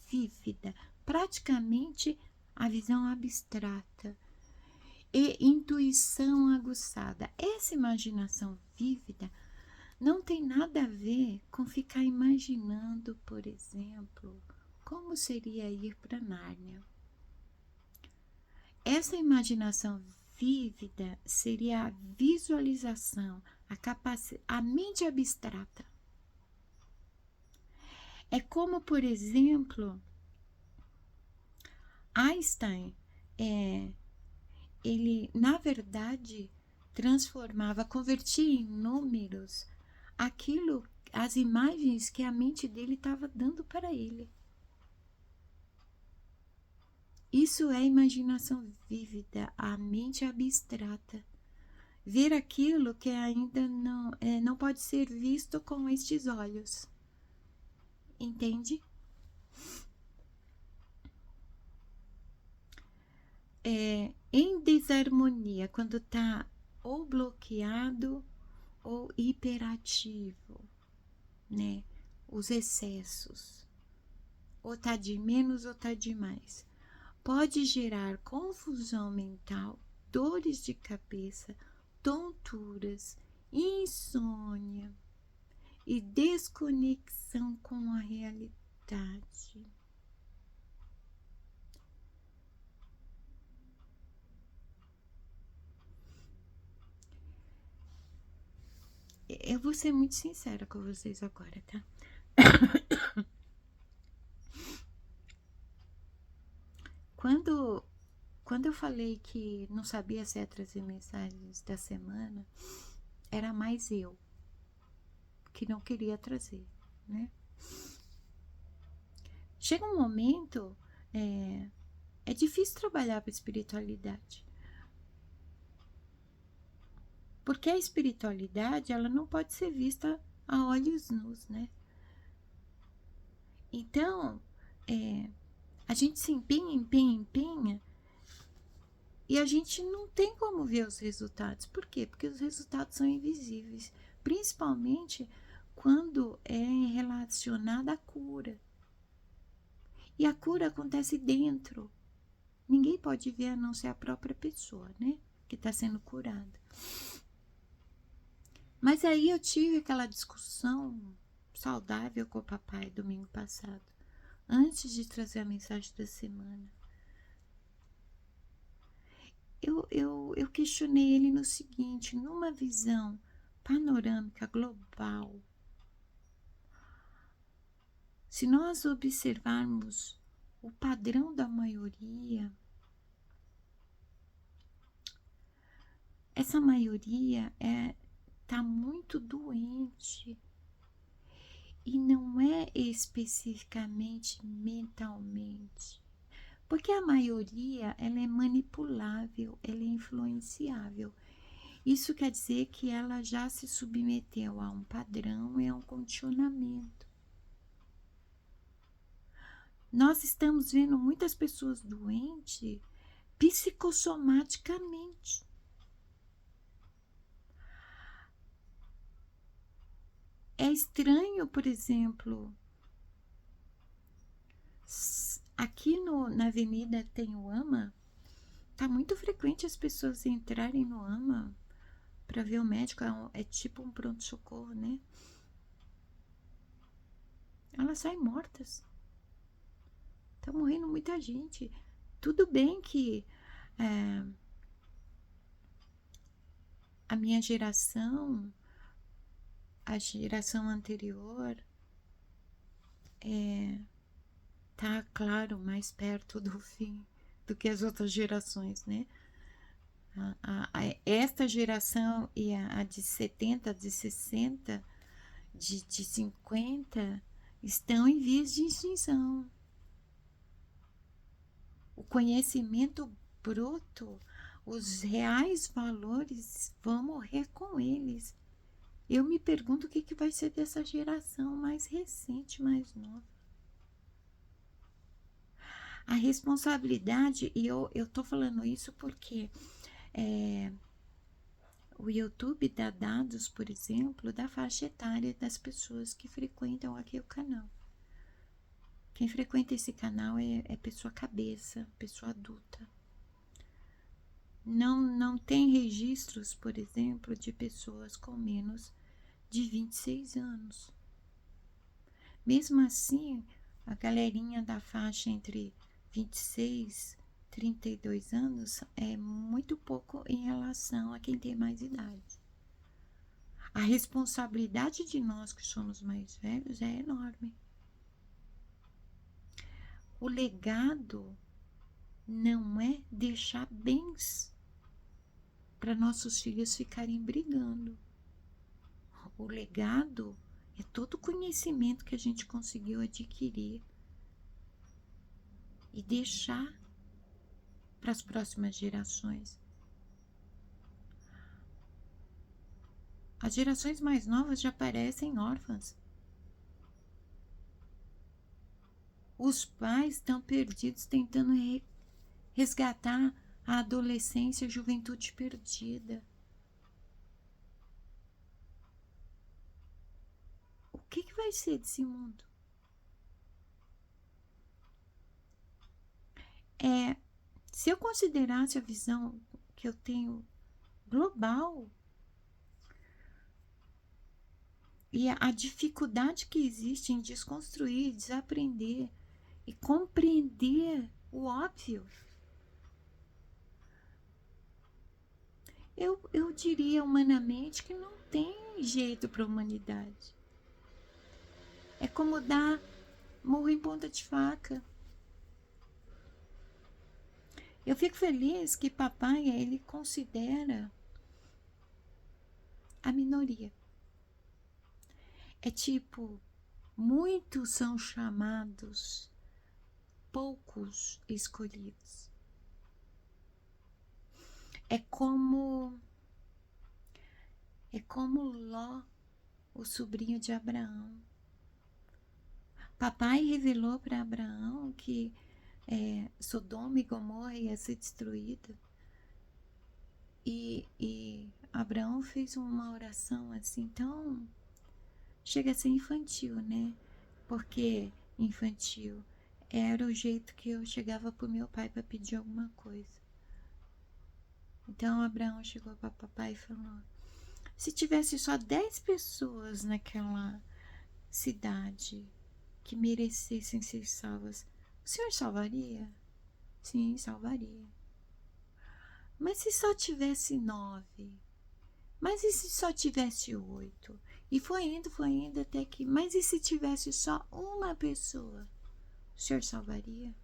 vívida, praticamente a visão abstrata e intuição aguçada. Essa imaginação vívida não tem nada a ver com ficar imaginando, por exemplo, como seria ir para Nárnia. Essa imaginação vívida seria a visualização, a mente abstrata. É como, por exemplo, Einstein, ele, na verdade, convertia em números as imagens que a mente dele estava dando para ele. Isso é imaginação vívida, a mente abstrata. Ver aquilo que ainda não pode ser visto com estes olhos. Entende? Em desarmonia, quando está ou bloqueado ou hiperativo, né? Os excessos. Ou tá de menos ou tá de mais. Pode gerar confusão mental, dores de cabeça, tonturas, insônia e desconexão com a realidade. Eu vou ser muito sincera com vocês agora, tá? Quando eu falei que não sabia se ia trazer mensagens da semana, era mais eu que não queria trazer, né? Chega um momento, é difícil trabalhar para a espiritualidade. Porque a espiritualidade, ela não pode ser vista a olhos nus, né? Então, a gente se empenha, e a gente não tem como ver os resultados. Por quê? Porque os resultados são invisíveis, principalmente quando é relacionada à cura. E a cura acontece dentro. Ninguém pode ver a não ser a própria pessoa, né? Que está sendo curada. Mas aí eu tive aquela discussão saudável com o papai domingo passado, antes de trazer a mensagem da semana. Eu questionei ele no seguinte: numa visão panorâmica global, se nós observarmos o padrão da maioria, essa maioria está muito doente. E não é especificamente mentalmente. Porque a maioria, ela é manipulável, ela é influenciável. Isso quer dizer que ela já se submeteu a um padrão e a um condicionamento. Nós estamos vendo muitas pessoas doentes psicossomaticamente. É estranho, por exemplo, aqui na avenida tem o AMA, tá muito frequente as pessoas entrarem no AMA para ver o médico, é tipo um pronto-socorro, né? Elas saem mortas. Tá morrendo muita gente. Tudo bem que a minha geração, a geração anterior, tá, claro, mais perto do fim do que as outras gerações, né? Esta geração e a de 70, de 60, de 50 estão em vias de extinção. O conhecimento bruto, os reais valores vão morrer com eles. Eu me pergunto o que vai ser dessa geração mais recente, mais nova. A responsabilidade, e eu tô falando isso porque o YouTube dá dados, por exemplo, da faixa etária das pessoas que frequentam aqui o canal. Quem frequenta esse canal é pessoa cabeça, pessoa adulta. Não tem registros, por exemplo, de pessoas com menos de 26 anos. Mesmo assim, a galerinha da faixa entre 26 e 32 anos é muito pouco em relação a quem tem mais idade. A responsabilidade de nós que somos mais velhos é enorme. O legado não é deixar bens para nossos filhos ficarem brigando. O legado é todo o conhecimento que a gente conseguiu adquirir e deixar para as próximas gerações. As gerações mais novas já parecem órfãs. Os pais estão perdidos tentando resgatar a adolescência, a juventude perdida. O que vai ser desse mundo? Se eu considerasse a visão que eu tenho global e a dificuldade que existe em desconstruir, desaprender e compreender o óbvio, eu diria humanamente que não tem jeito para a humanidade. É como dar murro em ponta de faca. Eu fico feliz que papai, ele considera a minoria. É tipo, muitos são chamados, poucos escolhidos. É como Ló, o sobrinho de Abraão. Papai revelou para Abraão que Sodoma e Gomorra ia ser destruída. E Abraão fez uma oração assim tão... Chega a ser infantil, né? Porque infantil era o jeito que eu chegava pro meu pai para pedir alguma coisa. Então Abraão chegou para papai e falou: se tivesse só 10 pessoas naquela cidade que merecessem ser salvas, o senhor salvaria? Sim, salvaria. Mas se só tivesse 9? Mas e se só tivesse 8? E foi indo até que... Mas e se tivesse só uma pessoa? O senhor salvaria?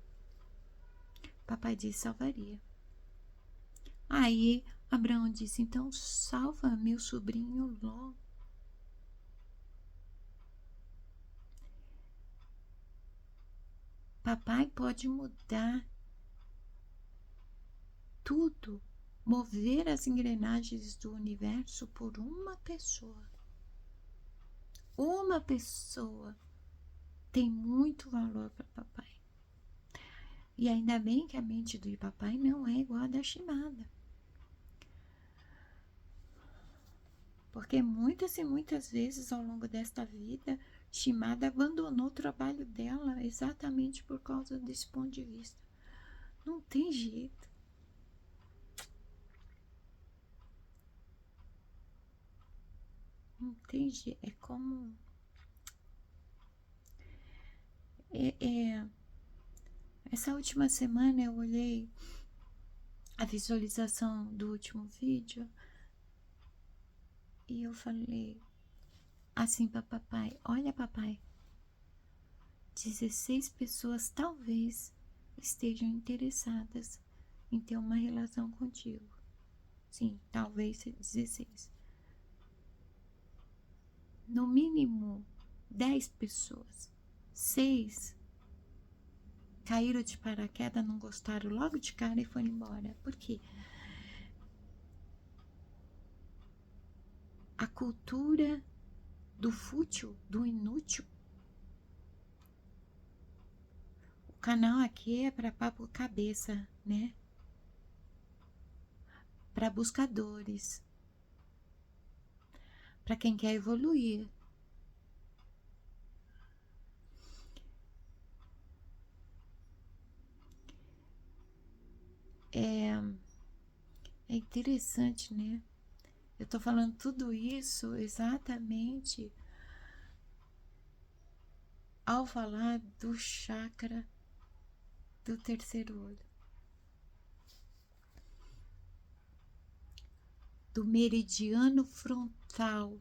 Papai disse: salvaria. Aí Abraão disse: então salva meu sobrinho Ló. Papai pode mudar tudo, mover as engrenagens do universo por uma pessoa. Uma pessoa tem muito valor para papai. E ainda bem que a mente do papai não é igual a da Shimada. Porque muitas e muitas vezes ao longo desta vida, Shimada abandonou o trabalho dela exatamente por causa desse ponto de vista. Não tem jeito. Não tem jeito. É como... Essa última semana eu olhei a visualização do último vídeo e eu falei assim para papai: olha papai, 16 pessoas talvez estejam interessadas em ter uma relação contigo. Sim, talvez 16. no mínimo 10 pessoas, 6 caíram de paraquedas, não gostaram logo de cara e foram embora. Por quê? A cultura do fútil, do inútil. O canal aqui é para papo cabeça, né? Para buscadores, para quem quer evoluir. É interessante, né? Eu tô falando tudo isso exatamente ao falar do chakra do terceiro olho, do meridiano frontal.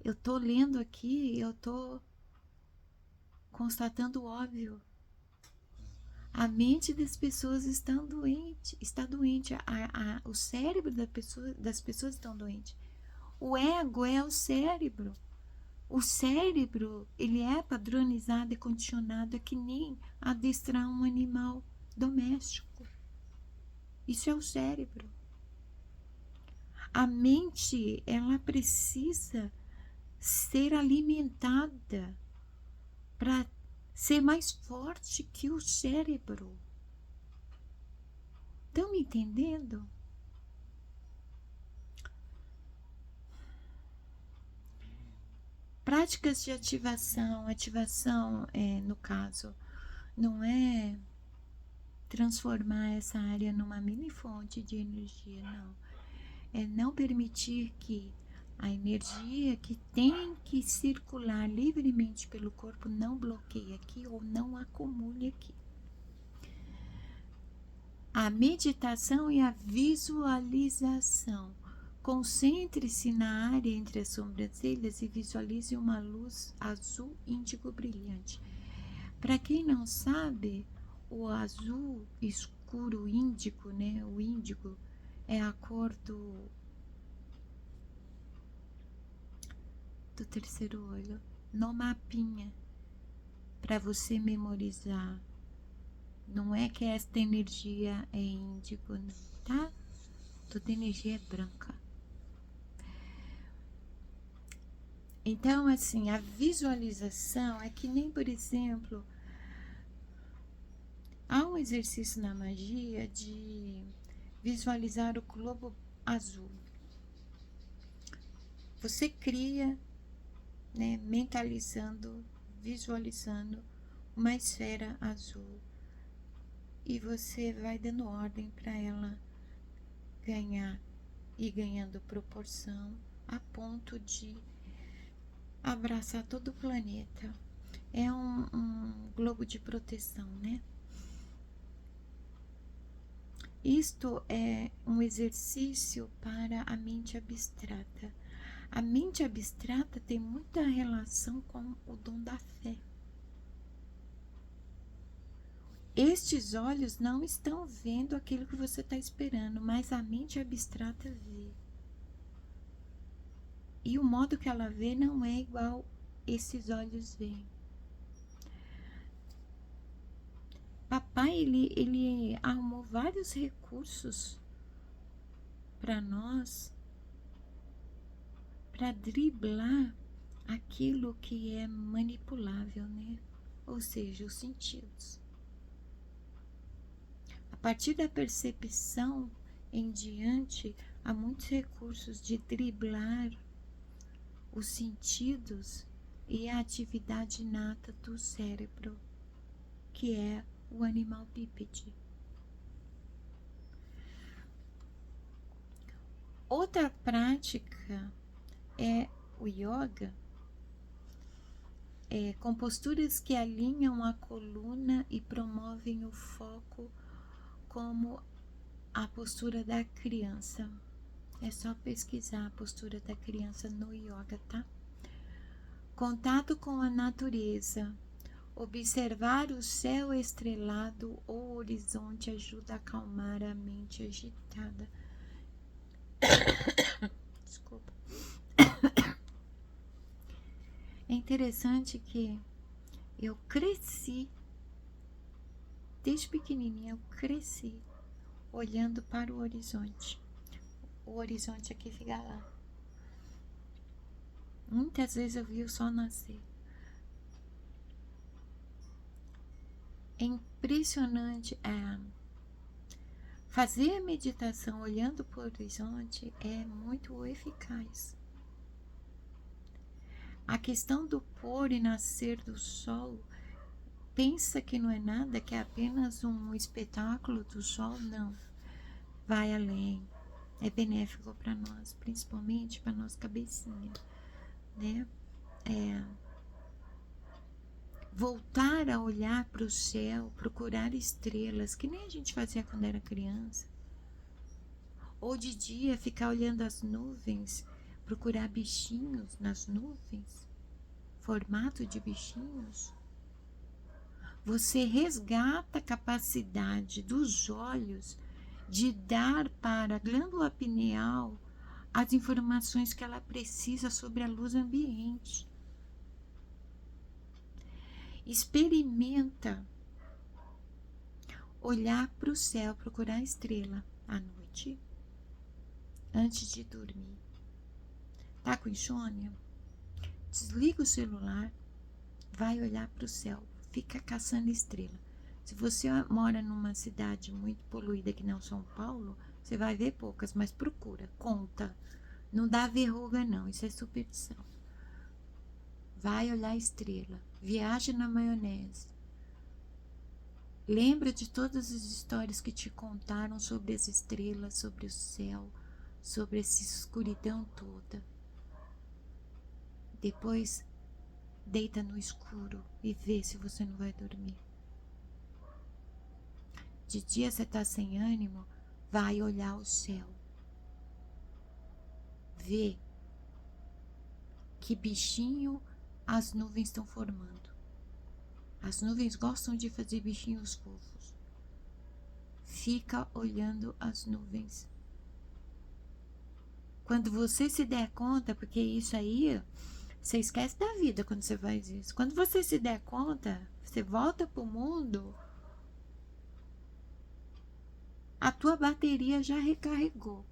Eu tô lendo aqui, eu tô constatando o óbvio. A mente das pessoas está doente. O cérebro das pessoas estão doente. O ego é o cérebro. O cérebro, ele é padronizado e condicionado, é que nem adestrar um animal doméstico. Isso é o cérebro. A mente, ela precisa ser alimentada para ser mais forte que o cérebro. Estão me entendendo? Práticas de ativação. Ativação, no caso, não é transformar essa área numa mini fonte de energia, não. É não permitir que a energia que tem que circular livremente pelo corpo não bloqueie aqui ou não acumule aqui. A meditação e a visualização. Concentre-se na área entre as sobrancelhas e visualize uma luz azul índigo brilhante. Para quem não sabe, o azul escuro índigo, né? O índigo é a cor do terceiro olho. No mapinha, para você memorizar. Não é que esta energia é índigo, tá? Toda energia é branca. Então, assim, a visualização é que nem, por exemplo, há um exercício na magia de visualizar o globo azul. Você cria, né, mentalizando, visualizando uma esfera azul. E você vai dando ordem para ela ganhar e ganhando proporção a ponto de abraçar todo o planeta. É um globo de proteção, né? Isto é um exercício para a mente abstrata. A mente abstrata tem muita relação com o dom da fé. Estes olhos não estão vendo aquilo que você está esperando, mas a mente abstrata vê. E o modo que ela vê não é igual esses olhos veem. Papai, ele arrumou vários recursos para nós, para driblar aquilo que é manipulável, né? Ou seja, os sentidos. A partir da percepção em diante, há muitos recursos de driblar os sentidos e a atividade inata do cérebro, que é o animal bípede. Outra prática é o yoga, com posturas que alinham a coluna e promovem o foco, como a postura da criança. É só pesquisar a postura da criança no yoga, tá? Contato com a natureza. Observar o céu estrelado ou horizonte ajuda a acalmar a mente agitada. Desculpa. É interessante que eu cresci, desde pequenininha eu cresci olhando para o horizonte. O horizonte aqui fica lá. Muitas vezes eu vi o sol nascer. É impressionante. Fazer a meditação olhando para o horizonte é muito eficaz. A questão do pôr e nascer do sol, pensa que não é nada, que é apenas um espetáculo do sol? Não. Vai além. É benéfico para nós, principalmente para nossa cabecinha, né? Voltar a olhar para o céu, procurar estrelas, que nem a gente fazia quando era criança. Ou de dia ficar olhando as nuvens, procurar bichinhos nas nuvens, formato de bichinhos. Você resgata a capacidade dos olhos de dar para a glândula pineal as informações que ela precisa sobre a luz ambiente. Experimenta olhar para o céu, procurar a estrela à noite, antes de dormir. Tá com insônia? Desliga o celular, vai olhar para o céu, fica caçando estrela. Se você mora numa cidade muito poluída que não São Paulo, você vai ver poucas, mas procura, conta. Não dá verruga não, isso é superstição. Vai olhar estrela, viaja na maionese. Lembra de todas as histórias que te contaram sobre as estrelas, sobre o céu, sobre essa escuridão toda. Depois, deita no escuro e vê se você não vai dormir. De dia você tá sem ânimo, vai olhar o céu. Vê que bichinho as nuvens estão formando. As nuvens gostam de fazer bichinhos fofos. Fica olhando as nuvens. Quando você se der conta, porque isso aí, você esquece da vida quando você faz isso. Quando você se der conta, você volta pro mundo, a tua bateria já recarregou.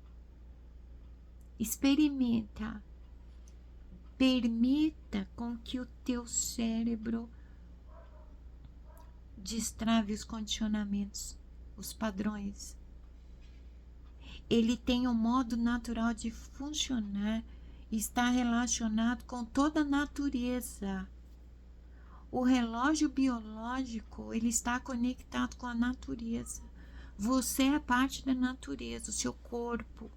Experimenta. Permita com que o teu cérebro destrave os condicionamentos, os padrões. Ele tem um modo natural de funcionar e está relacionado com toda a natureza. O relógio biológico, ele está conectado com a natureza. Você é parte da natureza, o seu corpo.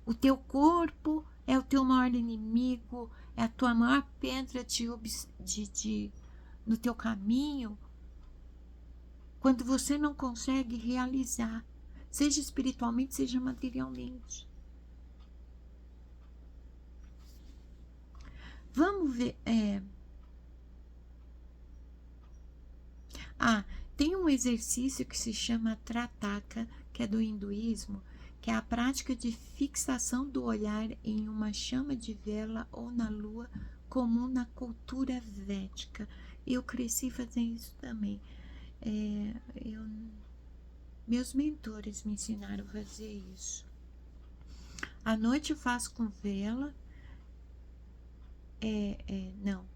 O teu corpo é o teu maior inimigo, é a tua maior pedra no teu caminho, quando você não consegue realizar, seja espiritualmente, seja materialmente. Vamos ver. Tem um exercício que se chama Trataka, que é do hinduísmo, que é a prática de fixação do olhar em uma chama de vela ou na lua, comum na cultura védica. Eu cresci fazendo isso também. Meus mentores me ensinaram a fazer isso. À noite eu faço com vela. Não.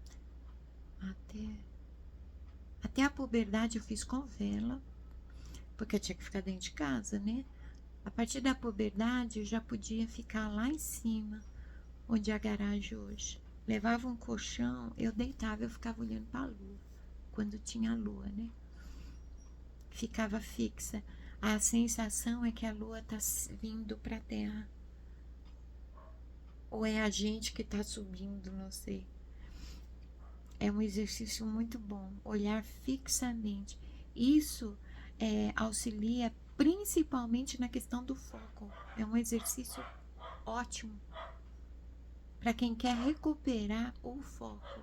Até a puberdade eu fiz com vela, porque eu tinha que ficar dentro de casa, né? A partir da puberdade eu já podia ficar lá em cima, onde é a garagem hoje. Levava um colchão, eu deitava, eu ficava olhando para a lua, quando tinha a lua, né? Ficava fixa. A sensação é que a lua tá vindo para a terra. Ou é a gente que está subindo, não sei. É um exercício muito bom, olhar fixamente. Isso auxilia principalmente na questão do foco. É um exercício ótimo para quem quer recuperar o foco.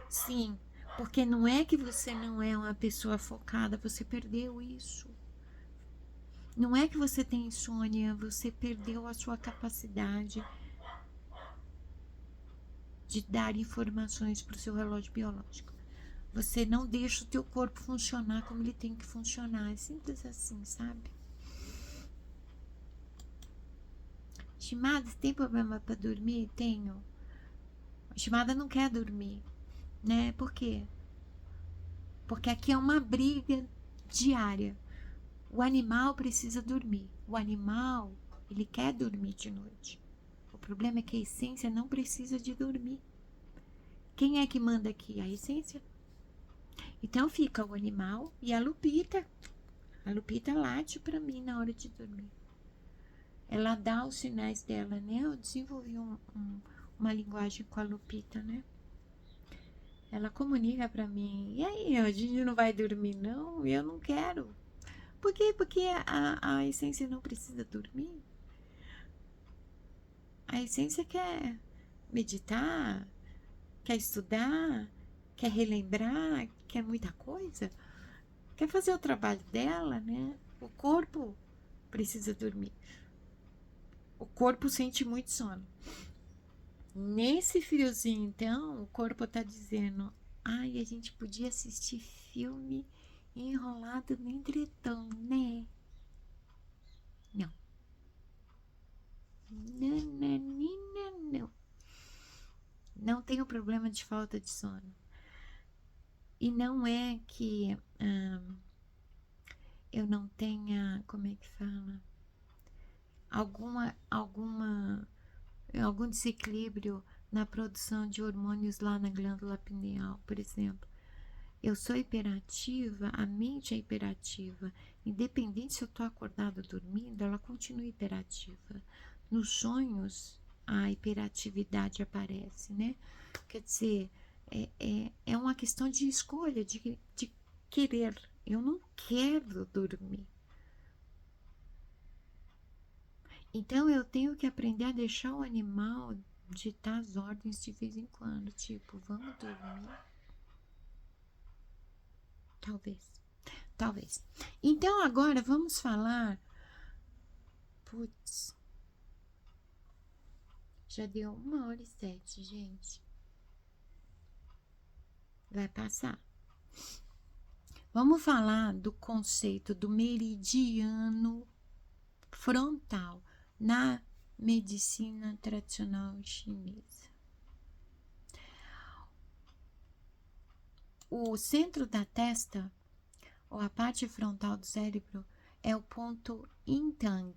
Sim, porque não é que você não é uma pessoa focada, você perdeu isso. Não é que você tem insônia, você perdeu a sua capacidade de dar informações para o seu relógio biológico. Você não deixa o teu corpo funcionar como ele tem que funcionar. É simples assim, sabe? Estimada, você tem problema para dormir? Tenho. A estimada não quer dormir, né? Por quê? Porque aqui é uma briga diária. O animal precisa dormir. O animal, ele quer dormir de noite. O problema é que a essência não precisa de dormir. Quem é que manda aqui? A essência. Então fica o animal e a Lupita. A Lupita late para mim na hora de dormir. Ela dá os sinais dela, né? Eu desenvolvi uma linguagem com a Lupita, né? Ela comunica para mim. E aí, a gente não vai dormir, não? Eu não quero. Por quê? Porque a essência não precisa dormir. A essência quer meditar, quer estudar, quer relembrar, quer muita coisa. Quer fazer o trabalho dela, né? O corpo precisa dormir. O corpo sente muito sono. Nesse friozinho, então, o corpo tá dizendo: ai, a gente podia assistir filme enrolado no edredom, né? Não. Nananina, não. Não tenho problema de falta de sono. E não é que eu não tenha, como é que fala? Algum desequilíbrio na produção de hormônios lá na glândula pineal, por exemplo. Eu sou hiperativa, a mente é hiperativa. Independente se eu estou acordada ou dormindo, ela continua hiperativa. Nos sonhos, a hiperatividade aparece, né? Quer dizer, é uma questão de escolha, de querer. Eu não quero dormir. Então eu tenho que aprender a deixar o animal ditar as ordens de vez em quando. Tipo, vamos dormir? Talvez. Talvez. Então agora vamos falar. Putz. Já deu 1h07, gente. Vai passar. Vamos falar do conceito do meridiano frontal na medicina tradicional chinesa. O centro da testa, ou a parte frontal do cérebro, é o ponto Yin Tang.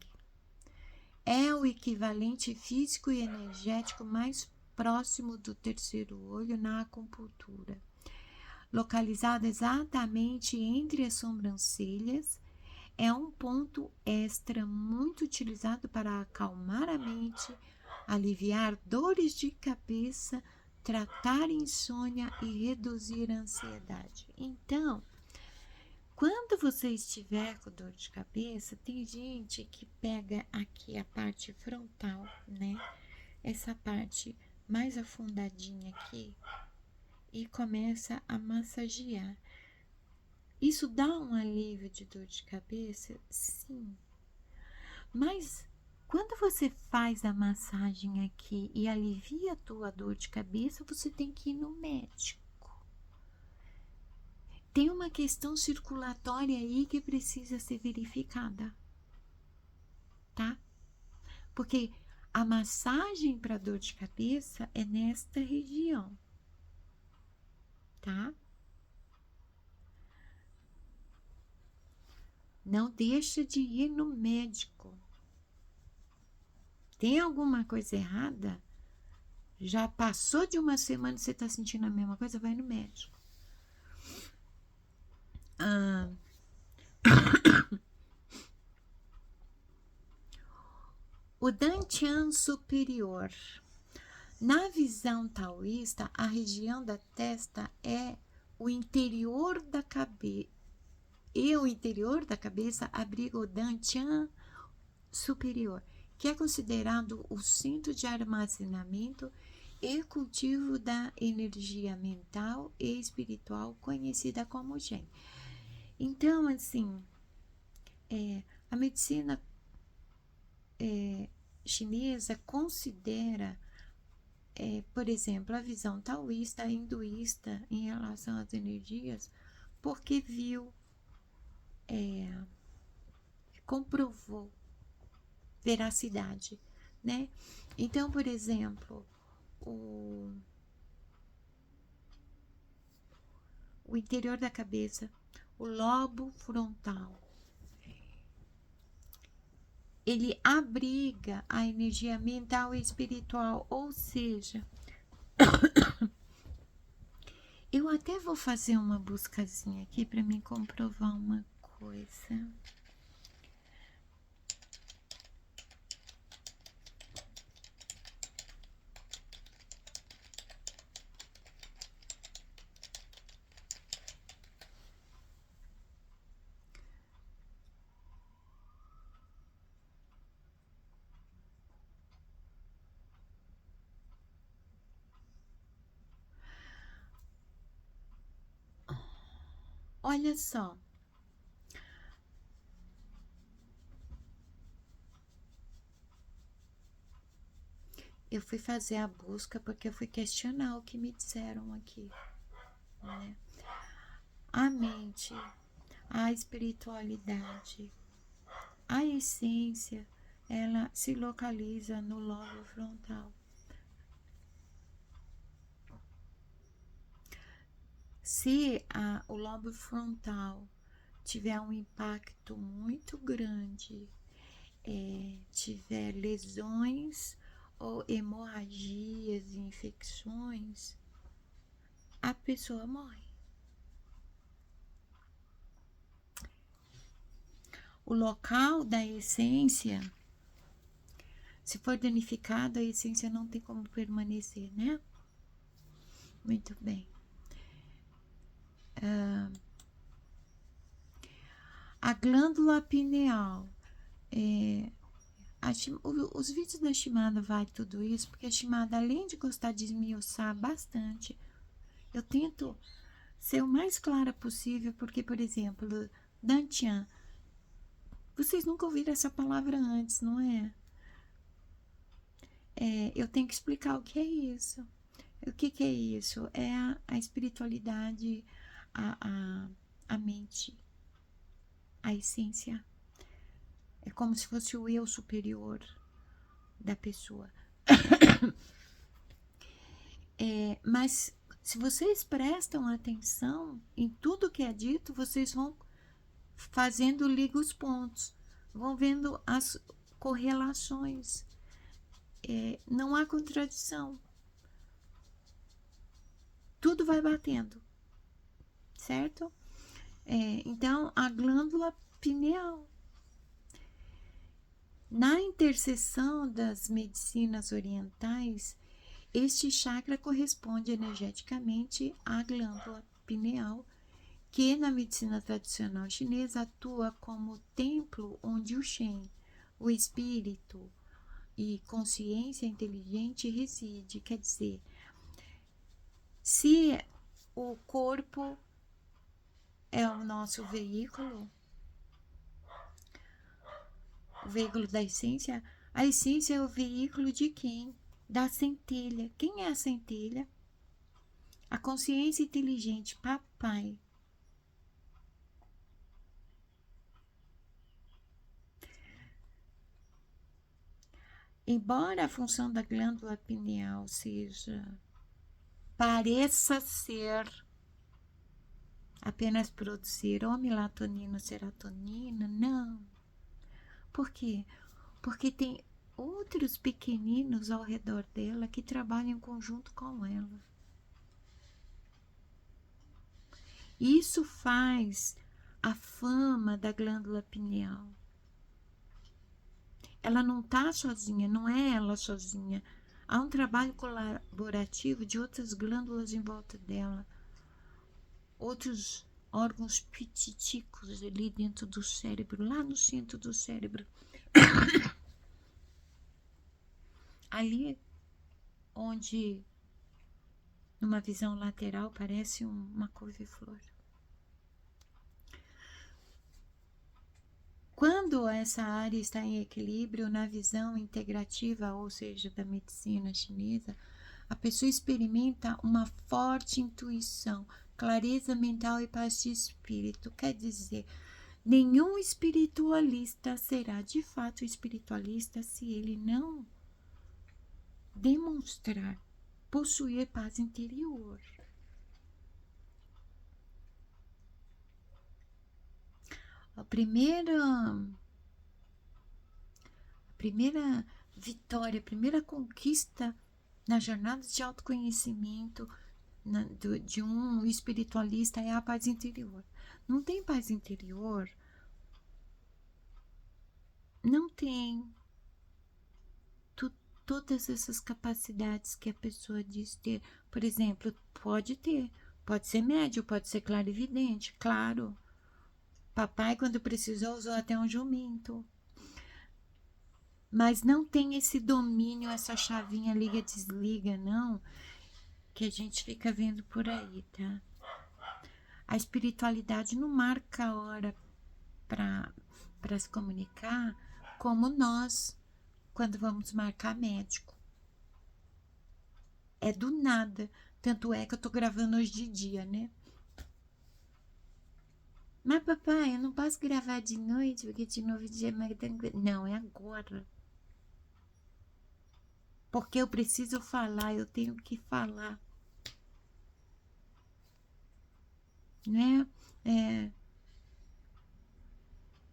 É o equivalente físico e energético mais próximo do terceiro olho na acupuntura. Localizado exatamente entre as sobrancelhas, é um ponto extra muito utilizado para acalmar a mente, aliviar dores de cabeça, tratar insônia e reduzir a ansiedade. Então, quando você estiver com dor de cabeça, tem gente que pega aqui a parte frontal, né? Essa parte mais afundadinha aqui e começa a massagear. Isso dá um alívio de dor de cabeça? Sim. Mas quando você faz a massagem aqui e alivia a tua dor de cabeça, você tem que ir no médico. Tem uma questão circulatória aí que precisa ser verificada, tá? Porque a massagem para dor de cabeça é nesta região, tá? Não deixa de ir no médico. Tem alguma coisa errada? Já passou de uma semana e você está sentindo a mesma coisa? Vai no médico. O Dantian superior. Na visão taoísta, a região da testa é o interior da cabeça. E o interior da cabeça abriga o Dantian superior, que é considerado o centro de armazenamento e cultivo da energia mental e espiritual, conhecida como Gen. Então, assim, A medicina chinesa considera, por exemplo, a visão taoísta, hinduísta em relação às energias, porque viu, comprovou veracidade, né? Então, por exemplo, o interior da cabeça, o lobo frontal, ele abriga a energia mental e espiritual, ou seja, eu até vou fazer uma buscazinha aqui para me comprovar uma coisa. Olha só, eu fui fazer a busca porque eu fui questionar o que me disseram aqui, né? A mente, a espiritualidade, a essência, ela se localiza no lobo frontal. Se o lobo frontal tiver um impacto muito grande, tiver lesões ou hemorragias e infecções, a pessoa morre. O local da essência, se for danificado, a essência não tem como permanecer, né? Muito bem. A glândula pineal. Os vídeos da Shimada vai tudo isso, porque a Shimada, além de gostar de esmiuçar bastante, eu tento ser o mais clara possível, porque, por exemplo, Dantian, vocês nunca ouviram essa palavra antes, não é? Eu tenho que explicar o que é isso. O que é isso? É a espiritualidade, a mente, a essência. É como se fosse o eu superior da pessoa. Mas se vocês prestam atenção em tudo que é dito, vocês vão fazendo liga os pontos, vão vendo as correlações. Não há contradição. Tudo vai batendo, certo? Então, a glândula pineal. Na interseção das medicinas orientais, este chakra corresponde energeticamente à glândula pineal, que na medicina tradicional chinesa atua como templo onde o Shen, o espírito e consciência inteligente reside. Quer dizer, se o corpo é o nosso veículo, o veículo da essência, a essência é o veículo de quem? Da centelha. Quem é a centelha? A consciência inteligente, papai. Embora a função da glândula pineal pareça ser apenas produzir ou melatonina ou serotonina, não. Por quê? Porque tem outros pequeninos ao redor dela que trabalham em conjunto com ela. Isso faz a fama da glândula pineal. Ela não está sozinha, não é ela sozinha. Há um trabalho colaborativo de outras glândulas em volta dela, outros órgãos pititicos ali dentro do cérebro, lá no centro do cérebro. Ali onde, numa visão lateral, parece uma couve-flor. Quando essa área está em equilíbrio na visão integrativa, ou seja, da medicina chinesa, a pessoa experimenta uma forte intuição, clareza mental e paz de espírito. Quer dizer, nenhum espiritualista será de fato espiritualista se ele não demonstrar possuir paz interior. A primeira vitória, a primeira conquista na jornada de autoconhecimento de um espiritualista é a paz interior. Não tem paz interior? Não tem todas essas capacidades que a pessoa diz ter. Por exemplo, pode ter, pode ser médio, pode ser clarividente, claro. Papai, quando precisou, usou até um jumento. Mas não tem esse domínio, essa chavinha liga-desliga, não, que a gente fica vendo por aí, tá? A espiritualidade não marca a hora para se comunicar como nós, quando vamos marcar médico. É do nada. Tanto é que eu tô gravando hoje de dia, né? Mas, papai, eu não posso gravar de noite, porque de novo dia é mais tranquilo. Não, é agora. Porque eu preciso falar, eu tenho que falar. Né?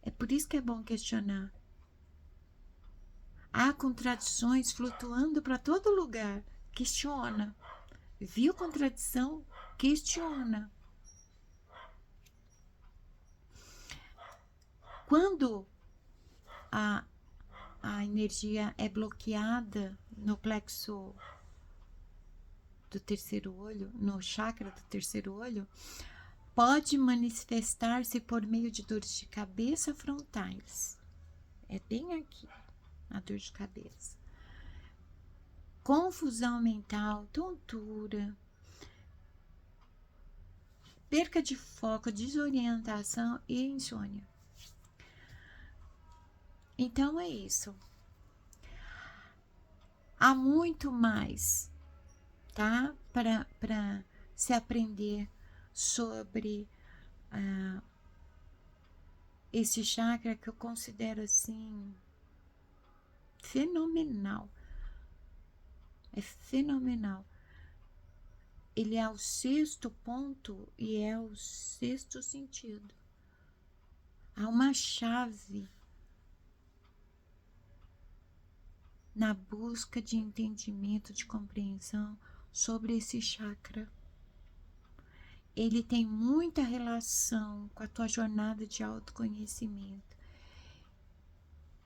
É por isso que é bom questionar. Há contradições flutuando para todo lugar. Questiona. Viu contradição? Questiona. Quando a energia é bloqueada no plexo do terceiro olho, no chakra do terceiro olho, pode manifestar-se por meio de dores de cabeça frontais. É bem aqui a dor de cabeça. Confusão mental, tontura, perca de foco, desorientação e insônia. Então é isso. Há muito mais, tá? Para se aprender sobre esse chakra que eu considero assim fenomenal. É fenomenal. Ele é o sexto ponto e é o sexto sentido. Há uma chave na busca de entendimento, de compreensão sobre esse chakra. Ele tem muita relação com a tua jornada de autoconhecimento.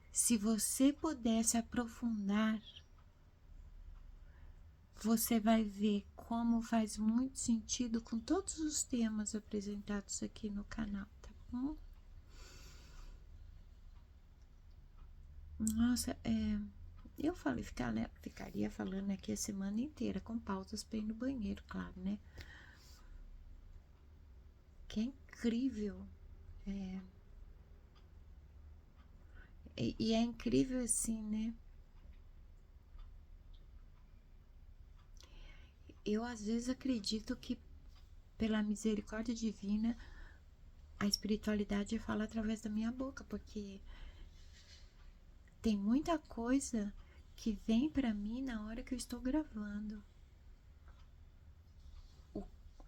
Se você pudesse aprofundar, você vai ver como faz muito sentido com todos os temas apresentados aqui no canal, tá bom? Nossa, eu falei, ficaria falando aqui a semana inteira, com pausas para ir no banheiro, claro, né? Que é incrível. E é incrível assim, né? Eu às vezes acredito que pela misericórdia divina a espiritualidade fala através da minha boca, porque tem muita coisa que vem para mim na hora que eu estou gravando.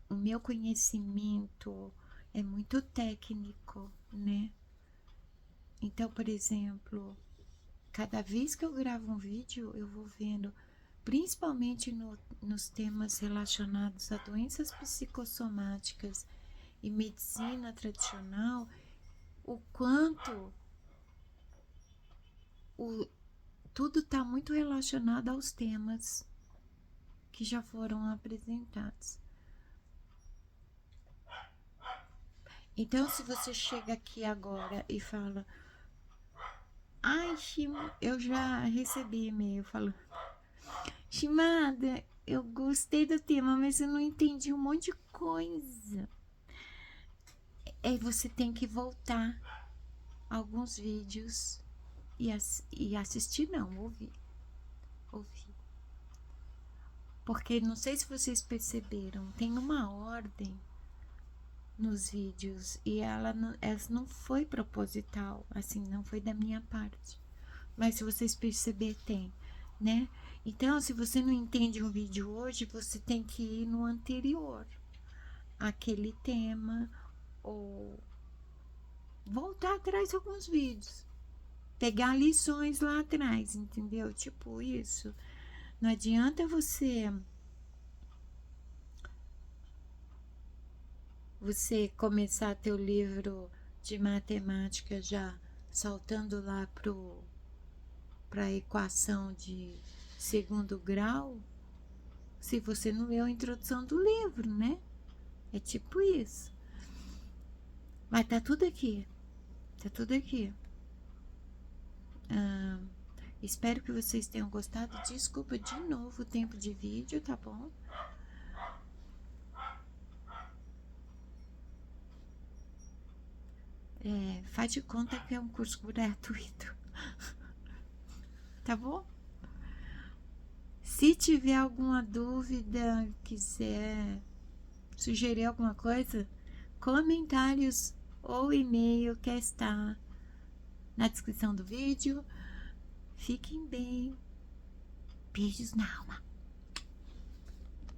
O meu conhecimento é muito técnico, né? Então, por exemplo, cada vez que eu gravo um vídeo, eu vou vendo, principalmente nos temas relacionados a doenças psicossomáticas e medicina tradicional, o quanto tudo está muito relacionado aos temas que já foram apresentados. Então, se você chega aqui agora e fala: ai, eu já recebi e-mail falando: Shimada, eu gostei do tema, mas eu não entendi um monte de coisa. Aí você tem que voltar alguns vídeos e assistir não, ouvir. Porque não sei se vocês perceberam, tem uma ordem nos vídeos e essa não foi proposital, assim, não foi da minha parte. Mas se vocês perceber, tem, né? Então, se você não entende um vídeo hoje, você tem que ir no anterior, aquele tema, ou voltar atrás de alguns vídeos, pegar lições lá atrás, entendeu? Tipo isso. Não adianta você começar teu livro de matemática já saltando lá para a equação de segundo grau, se você não leu a introdução do livro, né? É tipo isso. Mas tá tudo aqui. Tá tudo aqui. Espero que vocês tenham gostado. Desculpa de novo o tempo de vídeo, tá bom? Faz de conta que é um curso gratuito. Tá bom? Se tiver alguma dúvida, quiser sugerir alguma coisa, comentários ou e-mail que está na descrição do vídeo. Fiquem bem. Beijos na alma.